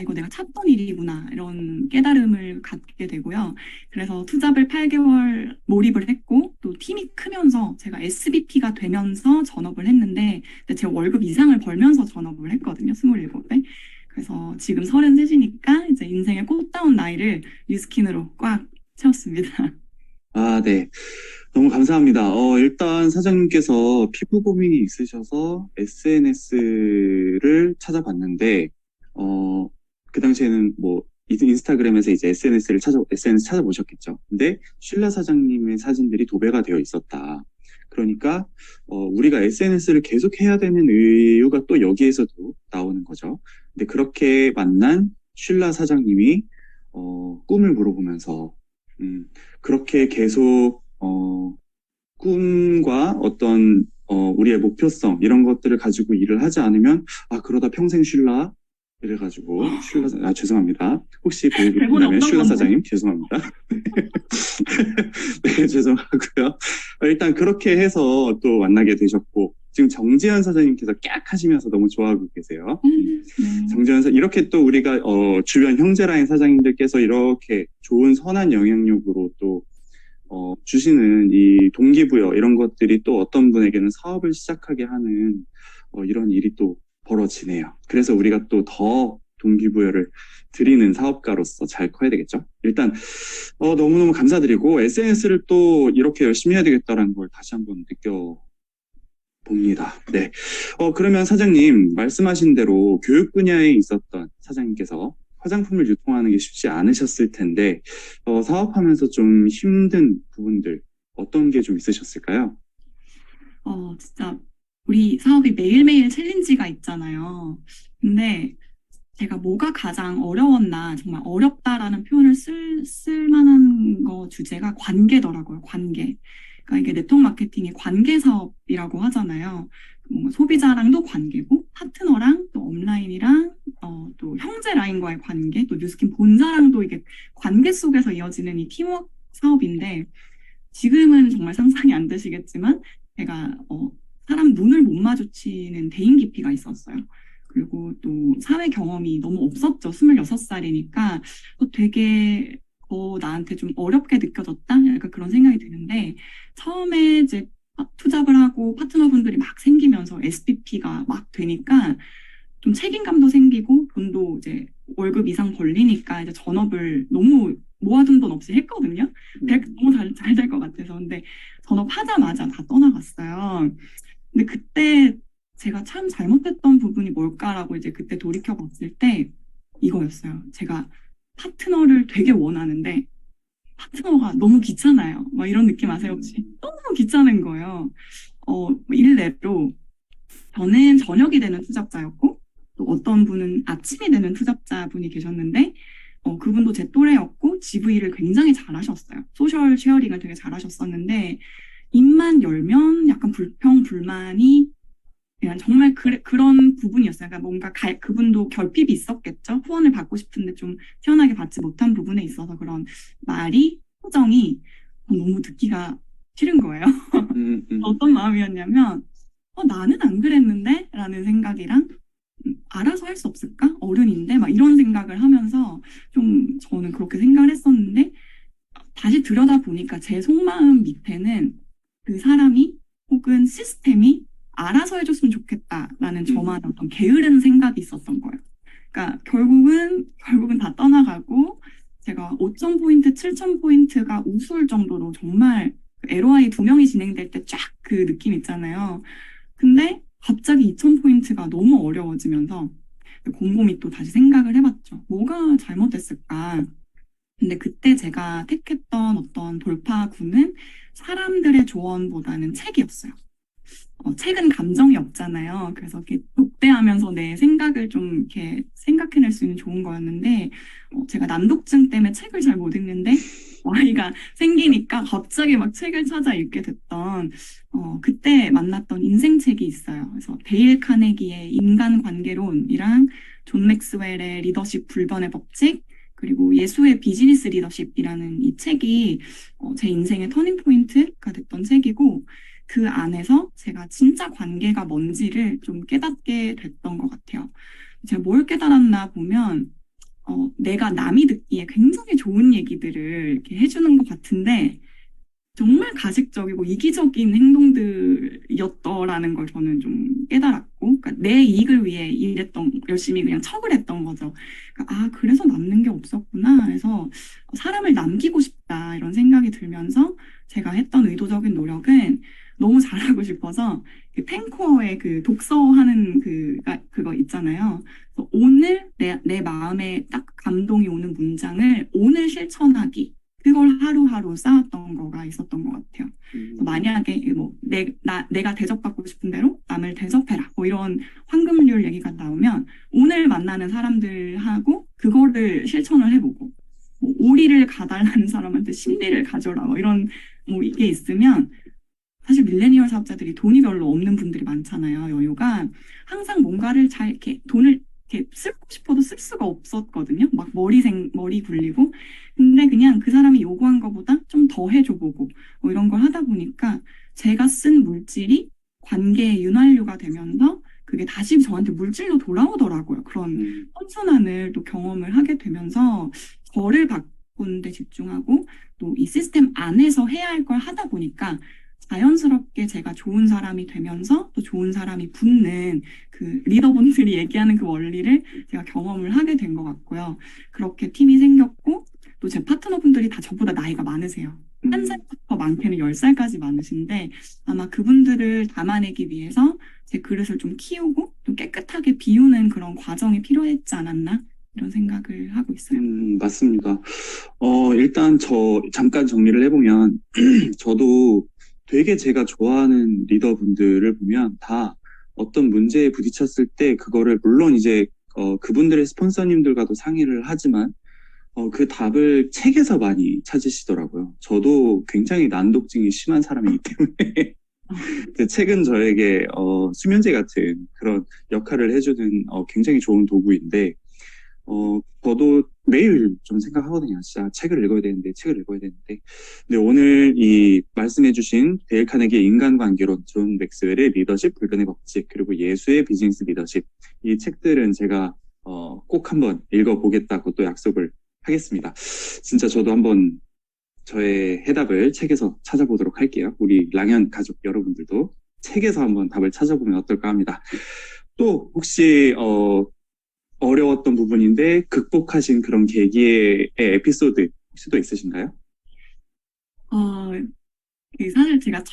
이거 내가 찾던 일이구나 이런 깨달음을 갖게 되고요. 그래서 투잡을 8개월 몰입을 했고 또 팀이 크면서 제가 SVP가 되면서 전업을 했는데 제 월급 이상을 벌면서 전업을 했거든요. 27에. 그래서 지금 33이니까 이제 인생의 꽃다운 나이를 뉴스킨으로 꽉 채웠습니다. 네. 너무 감사합니다. 일단 사장님께서 피부 고민이 있으셔서 SNS를 찾아봤는데, 그 당시에는 뭐, 인스타그램에서 이제 SNS 찾아보셨겠죠. 근데 쉴라 사장님의 사진들이 도배가 되어 있었다. 그러니까, 우리가 SNS를 계속 해야 되는 이유가 또 여기에서도 나오는 거죠. 근데 그렇게 만난 쉴라 사장님이, 꿈을 물어보면서, 그렇게 계속, 꿈과 어떤, 우리의 목표성, 이런 것들을 가지고 일을 하지 않으면, 그러다 평생 쉴라? 이래가지고, 죄송합니다. 혹시 보고 대본에 계신다면, 없던 쉴라 건데. 사장님, 죄송합니다. 네, 죄송하고요. 일단 그렇게 해서 또 만나게 되셨고, 지금 정지현 사장님께서 깍 하시면서 너무 좋아하고 계세요. 네. 정지현 이렇게 또 우리가, 주변 형제라인 사장님들께서 이렇게 좋은 선한 영향력으로 또, 주시는 이 동기부여 이런 것들이 또 어떤 분에게는 사업을 시작하게 하는 이런 일이 또 벌어지네요. 그래서 우리가 또 더 동기부여를 드리는 사업가로서 잘 커야 되겠죠. 일단 너무너무 감사드리고 SNS를 또 이렇게 열심히 해야 되겠다라는 걸 다시 한번 느껴봅니다. 네. 그러면 사장님 말씀하신 대로 교육 분야에 있었던 사장님께서 화장품을 유통하는 게 쉽지 않으셨을 텐데 사업하면서 좀 힘든 부분들 어떤 게 좀 있으셨을까요? 진짜 우리 사업이 매일매일 챌린지가 있잖아요. 근데 제가 뭐가 가장 어려웠나, 정말 어렵다라는 표현을 쓸 만한 거 주제가 관계더라고요, 관계. 그러니까 이게 네트워크 마케팅의 관계 사업이라고 하잖아요. 뭔가 소비자랑도 관계고, 파트너랑 또 업라인이랑, 또 형제 라인과의 관계, 또 뉴스킨 본사랑도 이게 관계 속에서 이어지는 이 팀워크 사업인데, 지금은 정말 상상이 안 되시겠지만, 제가, 사람 눈을 못 마주치는 대인 기피가 있었어요. 그리고 또 사회 경험이 너무 없었죠. 26살이니까 되게 나한테 좀 어렵게 느껴졌다? 약간 그런 생각이 드는데 처음에 이제 투잡을 하고 파트너분들이 막 생기면서 SPP가 막 되니까 좀 책임감도 생기고 돈도 이제 월급 이상 벌리니까 이제 전업을 너무 모아둔 돈 없이 했거든요. 너무 잘 될 것 같아서. 근데 전업하자마자 다 떠나갔어요. 근데 그때 제가 참 잘못했던 부분이 뭘까라고 이제 그때 돌이켜 봤을 때 이거였어요. 제가 파트너를 되게 원하는데 파트너가 너무 귀찮아요. 막 이런 느낌 아세요, 혹시? 너무 귀찮은 거예요. 일례로 저는 저녁이 되는 투잡자였고 또 어떤 분은 아침이 되는 투잡자분이 계셨는데 그분도 제 또래였고 GV를 굉장히 잘하셨어요. 소셜 쉐어링을 되게 잘하셨었는데 입만 열면 약간 불평불만이 그냥 정말 그런 부분이었어요. 그러니까 뭔가 그분도 결핍이 있었겠죠. 후원을 받고 싶은데 좀 시원하게 받지 못한 부분에 있어서 그런 말이, 표정이 너무 듣기가 싫은 거예요. 어떤 마음이었냐면 나는 안 그랬는데? 라는 생각이랑 알아서 할 수 없을까? 어른인데? 막 이런 생각을 하면서 좀 저는 그렇게 생각을 했었는데 다시 들여다보니까 제 속마음 밑에는 그 사람이 혹은 시스템이 알아서 해줬으면 좋겠다라는 저만의 어떤 게으른 생각이 있었던 거예요. 그러니까 결국은 다 떠나가고 제가 5,000포인트, 7,000포인트가 우스울 정도로 정말 LOI 2명이 진행될 때 쫙 그 느낌 있잖아요. 근데 갑자기 2,000포인트가 너무 어려워지면서 곰곰이 또 다시 생각을 해봤죠. 뭐가 잘못됐을까? 근데 그때 제가 택했던 어떤 돌파구는 사람들의 조언보다는 책이었어요. 책은 감정이 없잖아요. 그래서 이렇게 독대하면서 내 생각을 좀 이렇게 생각해낼 수 있는 좋은 거였는데, 제가 난독증 때문에 책을 잘 못 읽는데, 아이가 생기니까 갑자기 막 책을 찾아 읽게 됐던, 그때 만났던 인생책이 있어요. 그래서 데일 카네기의 인간관계론이랑 존 맥스웰의 리더십 불변의 법칙, 그리고 예수의 비즈니스 리더십이라는 이 책이 제 인생의 터닝포인트가 됐던 책이고, 그 안에서 제가 진짜 관계가 뭔지를 좀 깨닫게 됐던 것 같아요. 제가 뭘 깨달았나 보면, 내가 남이 듣기에 굉장히 좋은 얘기들을 이렇게 해주는 것 같은데, 정말 가식적이고 이기적인 행동들이었더라는 걸 저는 좀 깨달았고, 그러니까 내 이익을 위해 열심히 그냥 척을 했던 거죠. 그러니까, 그래서 남는 게 없었구나 해서 사람을 남기고 싶다 이런 생각이 들면서 제가 했던 의도적인 노력은 너무 잘하고 싶어서 그 펜코어의 그 독서하는 그거 있잖아요. 그래서 오늘 내 마음에 딱 감동이 오는 문장을 오늘 실천하기. 그걸 하루하루 쌓았던 거가 있었던 것 같아요. 그래서 만약에 뭐 내가 대접받고 싶은 대로 남을 대접해라. 뭐 이런 황금률 얘기가 나오면 오늘 만나는 사람들하고 그거를 실천을 해보고 뭐 오리를 가달라는 사람한테 십리를 가져라. 뭐 이런 뭐 이게 있으면 사실 밀레니얼 사업자들이 돈이 별로 없는 분들이 많잖아요. 여유가 항상 뭔가를 잘 이렇게 돈을 이렇게 쓰고 싶어도 쓸 수가 없었거든요. 막 머리 굴리고. 근데 그냥 그 사람이 요구한 것보다 좀 더 해줘보고 뭐 이런 걸 하다 보니까 제가 쓴 물질이 관계의 윤활유가 되면서 그게 다시 저한테 물질로 돌아오더라고요. 그런 선순환을 또 경험을 하게 되면서 저를 바꾸는 데 집중하고 또 이 시스템 안에서 해야 할 걸 하다 보니까 자연스럽게 제가 좋은 사람이 되면서 또 좋은 사람이 붙는 그 리더분들이 얘기하는 그 원리를 제가 경험을 하게 된 것 같고요. 그렇게 팀이 생겼고 또 제 파트너분들이 다 저보다 나이가 많으세요. 한 살부터 많게는 10살까지 많으신데 아마 그분들을 담아내기 위해서 제 그릇을 좀 키우고 좀 깨끗하게 비우는 그런 과정이 필요했지 않았나 이런 생각을 하고 있어요. 맞습니다. 일단 잠깐 정리를 해보면 저도 되게 제가 좋아하는 리더분들을 보면 다 어떤 문제에 부딪혔을 때 그거를 물론 이제 그분들의 스폰서님들과도 상의를 하지만 그 답을 책에서 많이 찾으시더라고요. 저도 굉장히 난독증이 심한 사람이기 때문에 그 책은 저에게 수면제 같은 그런 역할을 해주는 굉장히 좋은 도구인데 저도 매일 좀 생각하거든요. 진짜 책을 읽어야 되는데. 근데 오늘 이 말씀해주신 데일 카네기의 인간관계론, 존 맥스웰의 리더십, 불변의 법칙, 그리고 예수의 비즈니스 리더십. 이 책들은 제가 꼭 한번 읽어보겠다고 또 약속을 하겠습니다. 진짜 저도 한번 저의 해답을 책에서 찾아보도록 할게요. 우리 랑연 가족 여러분들도 책에서 한번 답을 찾아보면 어떨까 합니다. 또 혹시 어려웠던 부분인데 극복하신 그런 계기의 에피소드 혹시 또 있으신가요? 사실 제가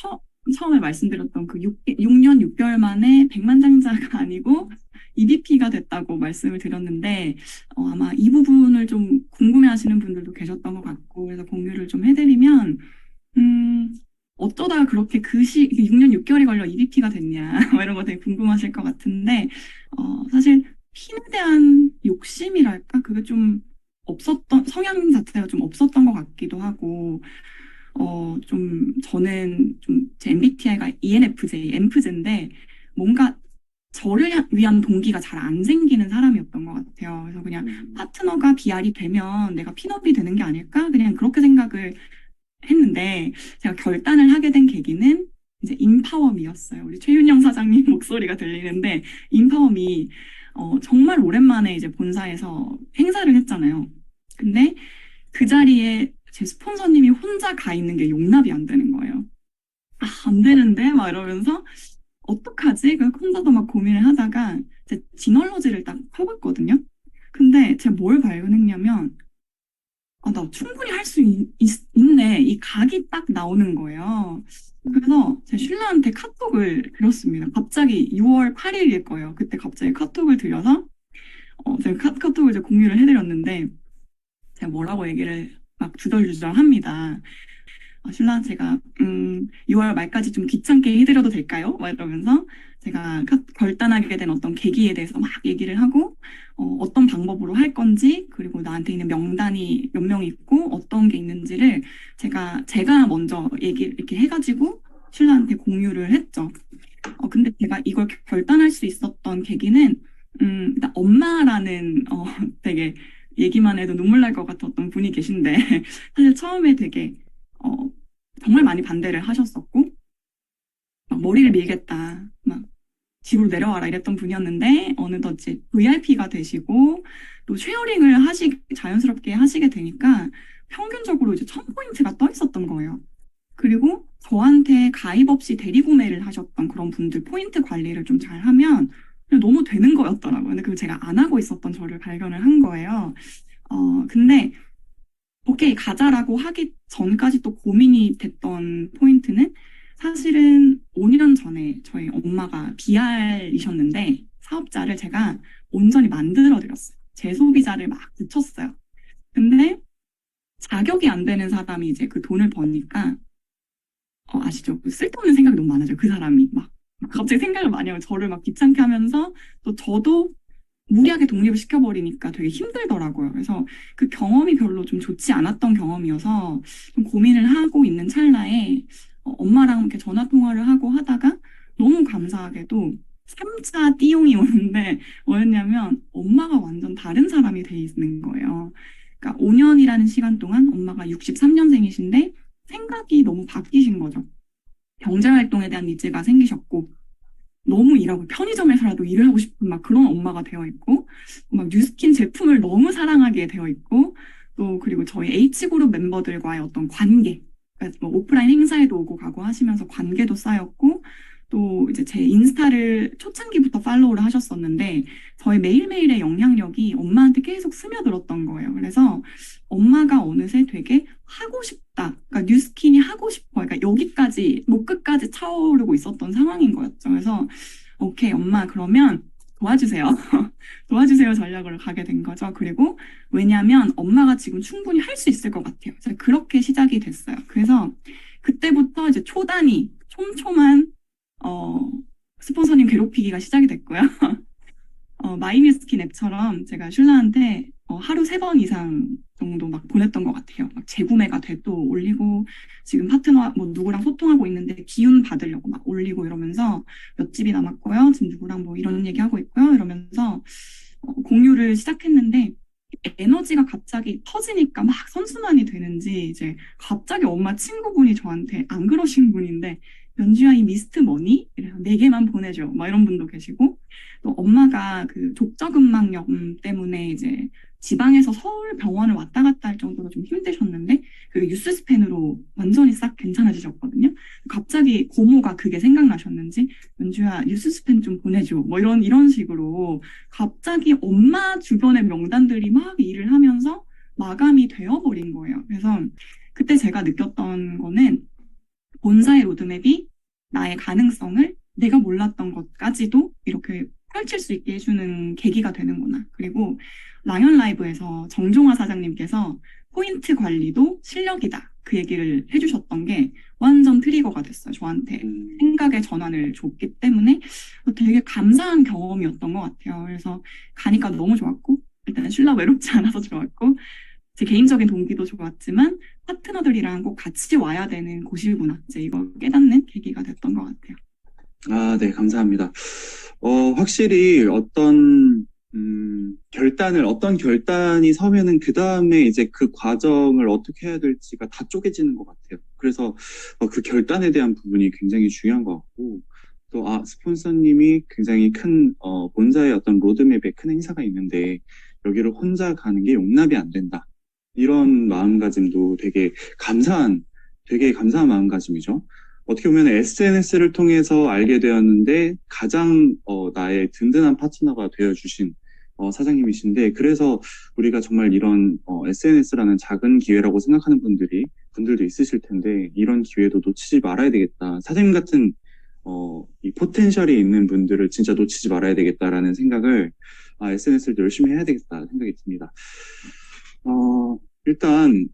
처음에 말씀드렸던 그 6년 6개월 만에 백만장자가 아니고 EVP가 됐다고 말씀을 드렸는데 아마 이 부분을 좀 궁금해하시는 분들도 계셨던 것 같고 그래서 공유를 좀 해드리면 어쩌다가 그렇게 6년 6개월이 걸려 EVP가 됐냐 뭐 이런 거 되게 궁금하실 것 같은데 사실 힘에 대한 욕심이랄까? 그게 좀 없었던, 성향 자체가 좀 없었던 것 같기도 하고, 저는 제 MBTI가 ENFJ, 엠프제인데, 뭔가 저를 위한 동기가 잘 안 생기는 사람이었던 것 같아요. 그래서 그냥 파트너가 BR이 되면 내가 핀업이 되는 게 아닐까? 그냥 그렇게 생각을 했는데, 제가 결단을 하게 된 계기는 이제 인파워미였어요. 우리 최윤영 사장님 목소리가 들리는데, 인파워미, 정말 오랜만에 이제 본사에서 행사를 했잖아요. 근데 그 자리에 제 스폰서님이 혼자 가 있는 게 용납이 안 되는 거예요. 안 되는데? 막 이러면서 어떡하지? 그래서 혼자서 막 고민을 하다가 제 지널로지를 딱 펴봤거든요. 근데 제가 뭘 발견했냐면 나 충분히 할 수 있네. 이 각이 딱 나오는 거예요. 그래서 제 신랑한테 카톡을 드렸습니다. 갑자기 6월 8일일 거예요. 그때 갑자기 카톡을 드려서 제가 카톡을 이제 공유를 해드렸는데 제가 뭐라고 얘기를 막 주덜주덜 합니다. 신랑 제가 6월 말까지 좀 귀찮게 해드려도 될까요? 막 이러면서 제가 결단하게 된 어떤 계기에 대해서 막 얘기를 하고 어떤 방법으로 할 건지 그리고 나한테 있는 명단이 몇 명 있고 어떤 게 있는지를 제가 먼저 얘기를 이렇게 해가지고 신랑한테 공유를 했죠. 근데 제가 이걸 결단할 수 있었던 계기는 일단 엄마라는 되게 얘기만 해도 눈물 날 것 같았던 분이 계신데 사실 처음에 되게 정말 많이 반대를 하셨었고 막 머리를 밀겠다 막 집으로 내려와라 이랬던 분이었는데 어느덧 이제 VIP가 되시고 또 쉐어링을 자연스럽게 하시게 되니까 평균적으로 이제 1000포인트가 떠 있었던 거예요. 그리고 저한테 가입 없이 대리구매를 하셨던 그런 분들 포인트 관리를 좀 잘하면 너무 되는 거였더라고요. 근데 그걸 제가 안 하고 있었던 저를 발견을 한 거예요. 근데 오케이, 가자라고 하기 전까지 또 고민이 됐던 포인트는 사실은 5년 전에 저희 엄마가 BR이셨는데 사업자를 제가 온전히 만들어드렸어요. 제 소비자를 막 붙였어요. 근데 자격이 안 되는 사람이 이제 그 돈을 버니까 아시죠? 그 쓸데없는 생각이 너무 많아져요. 그 사람이 막 갑자기 생각을 많이 하고 저를 막 귀찮게 하면서 또 저도 무리하게 독립을 시켜버리니까 되게 힘들더라고요. 그래서 그 경험이 별로 좀 좋지 않았던 경험이어서 좀 고민을 하고 있는 찰나에 엄마랑 이렇게 전화 통화를 하고 하다가 너무 감사하게도 3차 띠용이 오는데 뭐였냐면 엄마가 완전 다른 사람이 돼 있는 거예요. 그러니까 5년이라는 시간 동안 엄마가 63년생이신데 생각이 너무 바뀌신 거죠. 경제활동에 대한 니즈가 생기셨고 너무 일하고 편의점에서라도 일을 하고 싶은 막 그런 엄마가 되어 있고 막 뉴스킨 제품을 너무 사랑하게 되어 있고 또 그리고 저희 H그룹 멤버들과의 어떤 관계 그러니까 뭐 오프라인 행사에도 오고 가고 하시면서 관계도 쌓였고 또 이제 제 인스타를 초창기부터 팔로우를 하셨었는데 저희 매일매일의 영향력이 엄마한테 계속 스며들었던 거예요. 그래서 엄마가 어느새 되게 하고 싶다. 그러니까 뉴스킨이 하고 싶어. 그러니까 여기까지 목 끝까지 차오르고 있었던 상황인 거였죠. 그래서 오케이 엄마 그러면 도와주세요. 도와주세요 전략으로 가게 된 거죠. 그리고 왜냐하면 엄마가 지금 충분히 할 수 있을 것 같아요. 그래서 그렇게 시작이 됐어요. 그래서 그때부터 이제 초단위, 촘촘한 스폰서님 괴롭히기가 시작이 됐고요. 마이뉴스킨 앱처럼 제가 슐라한테 하루 3번 이상 정도 막 보냈던 것 같아요. 막 재구매가 돼도 올리고 지금 파트너 뭐 누구랑 소통하고 있는데 기운 받으려고 막 올리고 이러면서 몇 집이 남았고요. 지금 누구랑 뭐 이런 얘기하고 있고요. 이러면서 공유를 시작했는데 에너지가 갑자기 터지니까 막 선순환이 되는지 이제 갑자기 엄마 친구분이 저한테 안 그러신 분인데 연주야 이 미스트 뭐니? 이래서 4개만 보내줘. 막 이런 분도 계시고 또 엄마가 그 족저근막염 때문에 이제 지방에서 서울 병원을 왔다 갔다 할 정도로 좀 힘드셨는데 그 뉴스스펜으로 완전히 싹 괜찮아지셨거든요. 갑자기 고모가 그게 생각나셨는지 연주야 뉴스스펜 좀 보내줘. 뭐 이런 식으로 갑자기 엄마 주변의 명단들이 막 일을 하면서 마감이 되어버린 거예요. 그래서 그때 제가 느꼈던 거는 본사의 로드맵이 나의 가능성을 내가 몰랐던 것까지도 이렇게 펼칠 수 있게 해주는 계기가 되는구나. 그리고 랑연 라이브에서 정종화 사장님께서 포인트 관리도 실력이다. 그 얘기를 해주셨던 게 완전 트리거가 됐어요. 저한테 생각의 전환을 줬기 때문에 되게 감사한 경험이었던 것 같아요. 그래서 가니까 너무 좋았고 일단 슐라 외롭지 않아서 좋았고 제 개인적인 동기도 좋았지만 파트너들이랑 꼭 같이 와야 되는 곳이구나. 이제 이거 깨닫는 계기가 됐던 것 같아요. 아, 네, 감사합니다. 확실히 어떤 결단이 서면은 그 다음에 이제 그 과정을 어떻게 해야 될지가 다 쪼개지는 것 같아요. 그래서 그 결단에 대한 부분이 굉장히 중요한 것 같고, 또, 스폰서님이 굉장히 큰, 본사의 어떤 로드맵에 큰 행사가 있는데, 여기를 혼자 가는 게 용납이 안 된다. 이런 마음가짐도 되게 감사한 마음가짐이죠. 어떻게 보면 SNS를 통해서 알게 되었는데 가장 나의 든든한 파트너가 되어주신 사장님이신데 그래서 우리가 정말 이런 SNS라는 작은 기회라고 생각하는 분들도 있으실 텐데 이런 기회도 놓치지 말아야 되겠다. 사장님 같은 이 포텐셜이 있는 분들을 진짜 놓치지 말아야 되겠다라는 생각을 SNS를 열심히 해야 되겠다 생각이 듭니다. 일단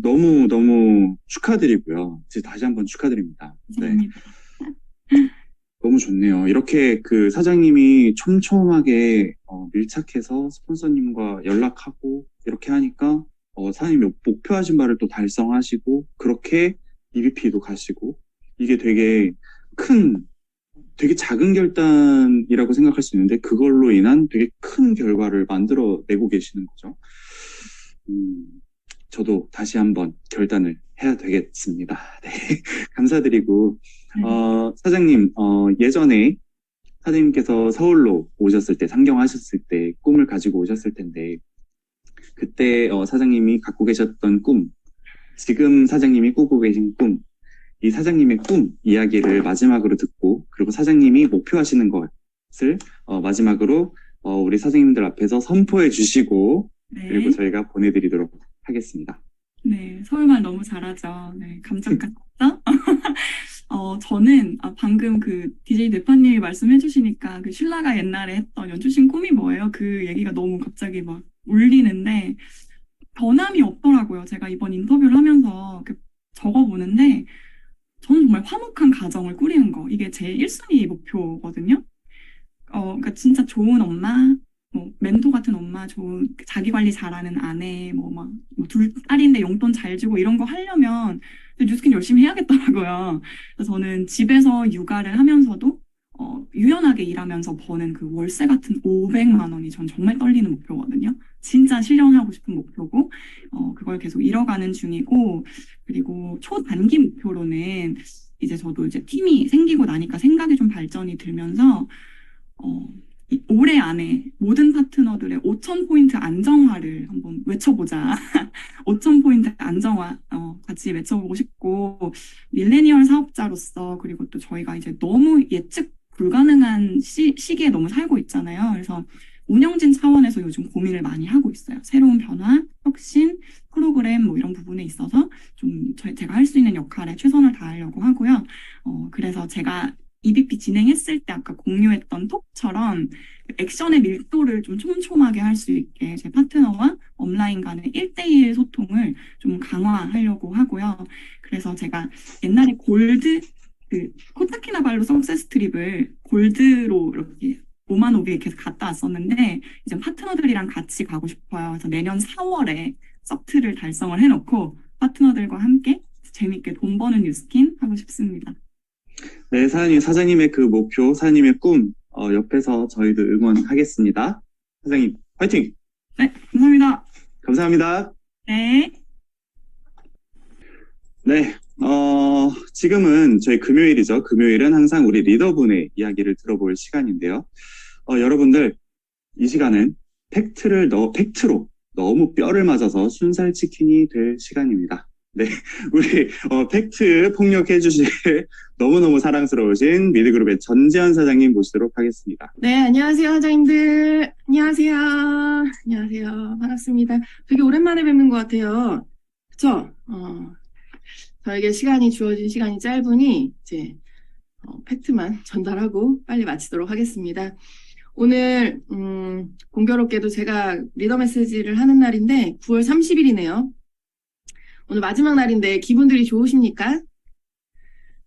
너무 축하드리고요. 다시 한번 축하드립니다. 네. 너무 좋네요. 이렇게 그 사장님이 촘촘하게 밀착해서 스폰서님과 연락하고 이렇게 하니까 사장님이 목표하신 바를 또 달성하시고 그렇게 EBP도 가시고 이게 되게 작은 결단이라고 생각할 수 있는데 그걸로 인한 되게 큰 결과를 만들어내고 계시는 거죠. 저도 다시 한번 결단을 해야 되겠습니다. 네, 감사드리고 사장님 예전에 사장님께서 서울로 오셨을 때 상경하셨을 때 꿈을 가지고 오셨을 텐데 그때 사장님이 갖고 계셨던 꿈 지금 사장님이 꾸고 계신 꿈 이 사장님의 꿈 이야기를 마지막으로 듣고 그리고 사장님이 목표하시는 것을 마지막으로 우리 사장님들 앞에서 선포해 주시고 네. 그리고 저희가 보내드리도록 하겠습니다. 네, 서울말 너무 잘하죠. 네, 감쪽 같죠? 저는 방금 그 DJ 네파님이 말씀해 주시니까 그 신라가 옛날에 했던 연주신 꿈이 뭐예요? 그 얘기가 너무 갑자기 막 울리는데 변함이 없더라고요. 제가 이번 인터뷰를 하면서 이렇게 적어보는데 저는 정말 화목한 가정을 꾸리는 거. 이게 제 1순위 목표거든요. 그러니까 진짜 좋은 엄마, 뭐 멘토 같은 엄마, 좋은 자기 관리 잘하는 아내, 둘 딸인데 용돈 잘 주고 이런 거 하려면 뉴스킨 열심히 해야겠더라고요. 그래서 저는 집에서 육아를 하면서도 유연하게 일하면서 버는 그 월세 같은 500만 원이 전 정말 떨리는 목표거든요. 진짜 실현하고 싶은 목표고, 그걸 계속 이뤄가는 중이고, 그리고 초단기 목표로는 이제 저도 이제 팀이 생기고 나니까 생각이 좀 발전이 들면서, 이 올해 안에 모든 파트너들의 5,000포인트 안정화를 한번 외쳐보자. 5,000포인트 안정화, 같이 외쳐보고 싶고, 밀레니얼 사업자로서, 그리고 또 저희가 이제 너무 예측 불가능한 시기에 너무 살고 있잖아요. 그래서 운영진 차원에서 요즘 고민을 많이 하고 있어요. 새로운 변화, 혁신, 프로그램 뭐 이런 부분에 있어서 좀 제가 할 수 있는 역할에 최선을 다하려고 하고요. 그래서 제가 EBP 진행했을 때 아까 공유했던 톡처럼 액션의 밀도를 좀 촘촘하게 할 수 있게 제 파트너와 업라인 간의 1대1 소통을 좀 강화하려고 하고요. 그래서 제가 옛날에 골드, 코타키나발루 석세스 트립을 골드로 이렇게 5만 5개 계속 갔다 왔었는데 이제 파트너들이랑 같이 가고 싶어요. 그래서 내년 4월에 석트를 달성을 해놓고 파트너들과 함께 재밌게 돈 버는 뉴스킨 하고 싶습니다. 네, 사장님의 그 목표, 사장님의 꿈, 옆에서 저희도 응원하겠습니다. 사장님, 화이팅! 네, 감사합니다. 감사합니다. 네. 네, 지금은 저희 금요일이죠. 금요일은 항상 우리 리더분의 이야기를 들어볼 시간인데요. 여러분들, 이 시간은 팩트로 너무 뼈를 맞아서 순살 치킨이 될 시간입니다. 네, 우리 팩트 폭력해 주실 너무너무 사랑스러우신 미드그룹의 전지현 사장님 모시도록 하겠습니다. 네, 안녕하세요, 사장님들. 안녕하세요. 안녕하세요. 반갑습니다. 되게 오랜만에 뵙는 것 같아요. 그쵸? 저에게 주어진 시간이 짧으니, 이제, 팩트만 전달하고 빨리 마치도록 하겠습니다. 오늘, 공교롭게도 제가 리더 메시지를 하는 날인데, 9월 30일이네요. 오늘 마지막 날인데, 기분들이 좋으십니까?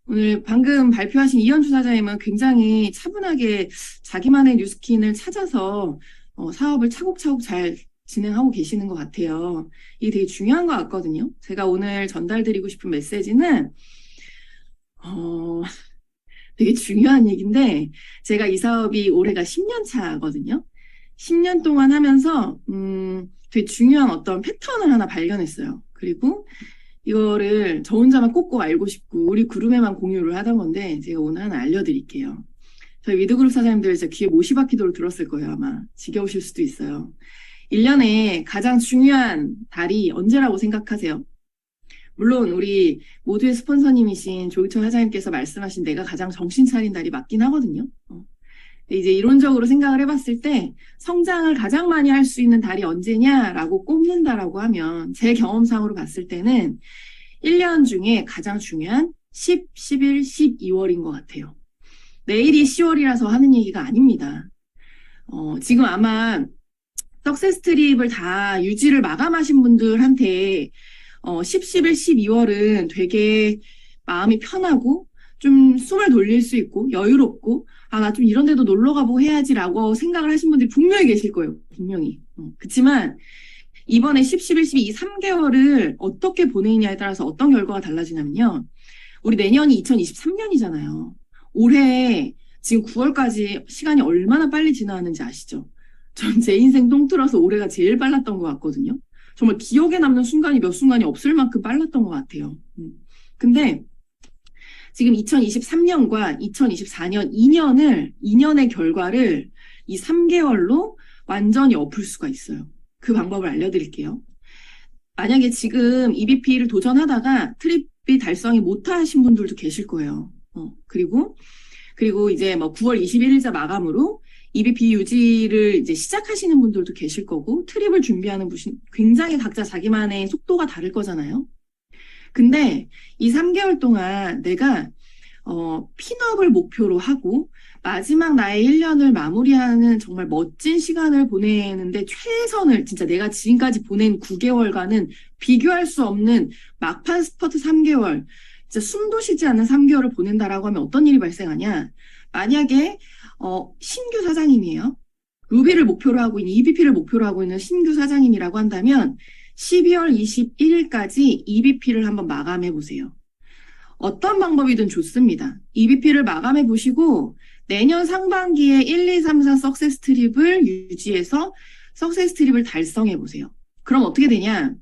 오늘 방금 발표하신 이현주 사장님은 굉장히 차분하게 자기만의 뉴스킨을 찾아서 사업을 차곡차곡 잘 진행하고 계시는 것 같아요. 이게 되게 중요한 것 같거든요. 제가 오늘 전달드리고 싶은 메시지는 되게 중요한 얘기인데 제가 이 사업이 올해가 10년 차거든요. 10년 동안 하면서 되게 중요한 어떤 패턴을 하나 발견했어요. 그리고 이거를 저 혼자만 꼭꼭 알고 싶고 우리 그룹에만 공유를 하던 건데 제가 오늘 하나 알려드릴게요. 저희 미드그룹 사장님들 진짜 귀에 못이 박히도록 들었을 거예요. 아마 지겨우실 수도 있어요. 1년에 가장 중요한 달이 언제라고 생각하세요? 물론 우리 모두의 스폰서님이신 조기철 사장님께서 말씀하신 내가 가장 정신 차린 달이 맞긴 하거든요. 이제 이론적으로 생각을 해봤을 때 성장을 가장 많이 할 수 있는 달이 언제냐라고 꼽는다라고 하면 제 경험상으로 봤을 때는 1년 중에 가장 중요한 10, 11, 12월인 것 같아요. 내일이 10월이라서 하는 얘기가 아닙니다. 지금 아마 석세스 트립을 다 유지를 마감하신 분들한테 10, 11, 12월은 되게 마음이 편하고 좀 숨을 돌릴 수 있고 여유롭고 나 좀 이런 데도 놀러 가보고 해야지라고 생각을 하신 분들이 분명히 계실 거예요. 분명히. 그렇지만 이번에 10, 11, 12 이 3개월을 어떻게 보내느냐에 따라서 어떤 결과가 달라지냐면요. 우리 내년이 2023년이잖아요. 올해 지금 9월까지 시간이 얼마나 빨리 지나왔는지 아시죠? 전 제 인생 통틀어서 올해가 제일 빨랐던 것 같거든요. 정말 기억에 남는 순간이 몇 순간이 없을 만큼 빨랐던 것 같아요. 근데 지금 2023년과 2024년 2년의 결과를 이 3개월로 완전히 엎을 수가 있어요. 그 방법을 알려드릴게요. 만약에 지금 EBP를 도전하다가 트립이 달성이 못하신 분들도 계실 거예요. 그리고 이제 9월 21일자 마감으로 EBP 유지를 이제 시작하시는 분들도 계실 거고, 트립을 준비하는 분이 굉장히 각자 자기만의 속도가 다를 거잖아요. 근데 이 3개월 동안 내가 핀업을 목표로 하고 마지막 나의 1년을 마무리하는 정말 멋진 시간을 보내는데 최선을, 진짜 내가 지금까지 보낸 9개월과는 비교할 수 없는 막판 스퍼트 3개월, 진짜 숨도 쉬지 않는 3개월을 보낸다라고 하면 어떤 일이 발생하냐. 만약에 신규 사장님이에요. 루비를 목표로 하고 있는, EBP를 목표로 하고 있는 신규 사장님이라고 한다면 12월 21일까지 EBP를 한번 마감해 보세요. 어떤 방법이든 좋습니다. EBP를 마감해 보시고 내년 상반기에 1, 2, 3, 4 석세스 트립을 유지해서 석세스 트립을 달성해 보세요. 그럼 어떻게 되냐?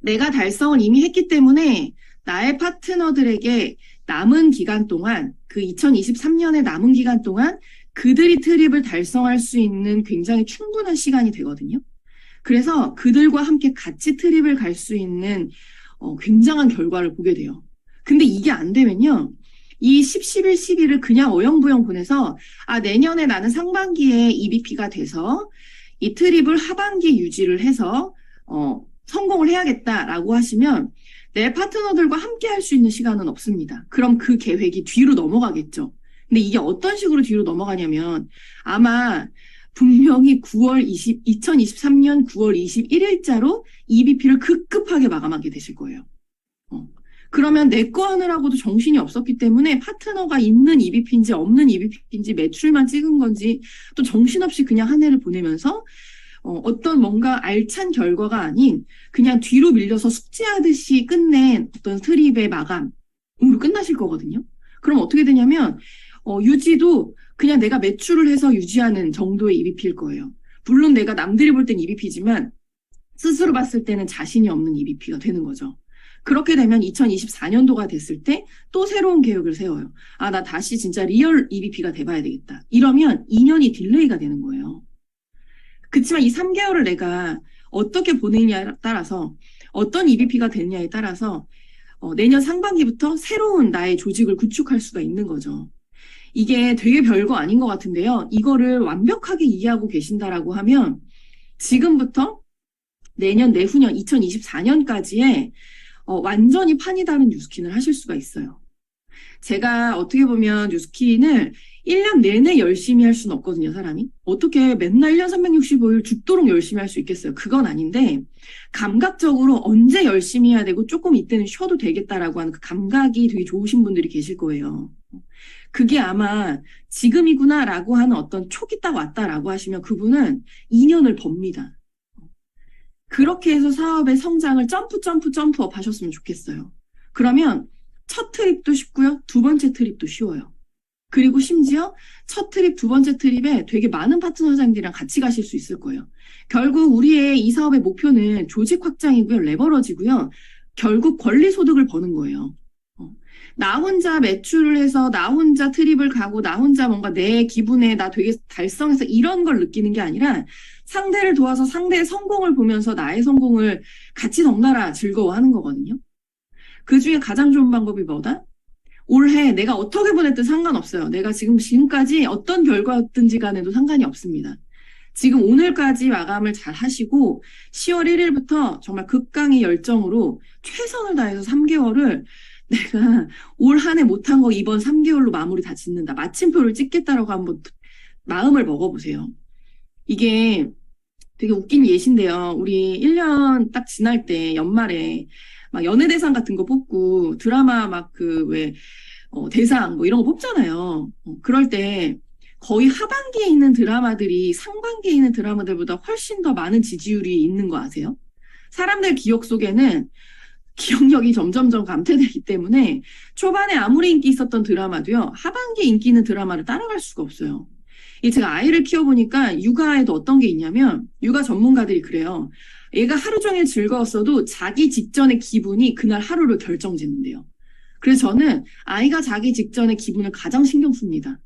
내가 달성을 이미 했기 때문에 나의 파트너들에게 남은 기간 동안, 그 2023년의 남은 기간 동안 그들이 트립을 달성할 수 있는 굉장히 충분한 시간이 되거든요. 그래서 그들과 함께 같이 트립을 갈 수 있는 굉장한 결과를 보게 돼요. 근데 이게 안 되면요. 이 10, 11, 12를 그냥 어영부영 보내서 내년에 나는 상반기에 EBP가 돼서 이 트립을 하반기 유지를 해서 성공을 해야겠다라고 하시면 내 파트너들과 함께 할 수 있는 시간은 없습니다. 그럼 그 계획이 뒤로 넘어가겠죠. 근데 이게 어떤 식으로 뒤로 넘어가냐면 아마 분명히 2023년 9월 21일자로 EBP를 급급하게 마감하게 되실 거예요. 그러면 내 거 하느라고도 정신이 없었기 때문에 파트너가 있는 EBP인지 없는 EBP인지 매출만 찍은 건지 또 정신없이 그냥 한 해를 보내면서 어떤 뭔가 알찬 결과가 아닌 그냥 뒤로 밀려서 숙제하듯이 끝낸 어떤 트립의 마감으로 끝나실 거거든요. 그럼 어떻게 되냐면 유지도 그냥 내가 매출을 해서 유지하는 정도의 EBP일 거예요. 물론 내가 남들이 볼 땐 EBP지만 스스로 봤을 때는 자신이 없는 EBP가 되는 거죠. 그렇게 되면 2024년도가 됐을 때 또 새로운 계획을 세워요. 나 다시 진짜 리얼 EBP가 돼봐야 되겠다. 이러면 2년이 딜레이가 되는 거예요. 그렇지만 이 3개월을 내가 어떻게 보내느냐에 따라서 어떤 EBP가 되느냐에 따라서 내년 상반기부터 새로운 나의 조직을 구축할 수가 있는 거죠. 이게 되게 별거 아닌 것 같은데요. 이거를 완벽하게 이해하고 계신다라고 하면 지금부터 내년, 내후년, 2024년까지의 완전히 판이 다른 뉴스킨을 하실 수가 있어요. 제가 어떻게 보면 뉴스킨을 1년 내내 열심히 할 수는 없거든요, 사람이. 어떻게 맨날 1년 365일 죽도록 열심히 할 수 있겠어요? 그건 아닌데, 감각적으로 언제 열심히 해야 되고 조금 이때는 쉬어도 되겠다라고 하는 그 감각이 되게 좋으신 분들이 계실 거예요. 그게 아마 지금이구나라고 하는 어떤 촉이 딱 왔다라고 하시면 그분은 2년을 법니다. 그렇게 해서 사업의 성장을 점프업 하셨으면 좋겠어요. 그러면 첫 트립도 쉽고요. 두 번째 트립도 쉬워요. 그리고 심지어 첫 트립, 두 번째 트립에 되게 많은 파트너 사장님들이랑 같이 가실 수 있을 거예요. 결국 우리의 이 사업의 목표는 조직 확장이고요. 레버러지고요. 결국 권리 소득을 버는 거예요. 나 혼자 매출을 해서 나 혼자 트립을 가고 나 혼자 뭔가 내 기분에 나 되게 달성해서 이런 걸 느끼는 게 아니라 상대를 도와서 상대의 성공을 보면서 나의 성공을 같이 덩달아 즐거워하는 거거든요. 그 중에 가장 좋은 방법이 뭐다? 올해 내가 어떻게 보냈든 상관없어요. 내가 지금까지 어떤 결과였든지 간에도 상관이 없습니다. 지금 오늘까지 마감을 잘 하시고 10월 1일부터 정말 극강의 열정으로 최선을 다해서 3개월을 내가 올 한 해 못한 거 이번 3개월로 마무리 다 짓는다. 마침표를 찍겠다라고 한번 마음을 먹어보세요. 이게 되게 웃긴 예시인데요. 우리 1년 딱 지날 때 연말에 막 연예대상 같은 거 뽑고 드라마 막 대상 뭐 이런 거 뽑잖아요. 그럴 때 거의 하반기에 있는 드라마들이 상반기에 있는 드라마들보다 훨씬 더 많은 지지율이 있는 거 아세요? 사람들 기억 속에는 기억력이 점점점 감퇴되기 때문에 초반에 아무리 인기 있었던 드라마도요, 하반기에 인기 있는 드라마를 따라갈 수가 없어요. 제가 아이를 키워보니까 육아에도 어떤 게 있냐면, 육아 전문가들이 그래요. 얘가 하루 종일 즐거웠어도 자기 직전의 기분이 그날 하루를 결정짓는데요. 그래서 저는 아이가 자기 직전의 기분을 가장 신경 씁니다.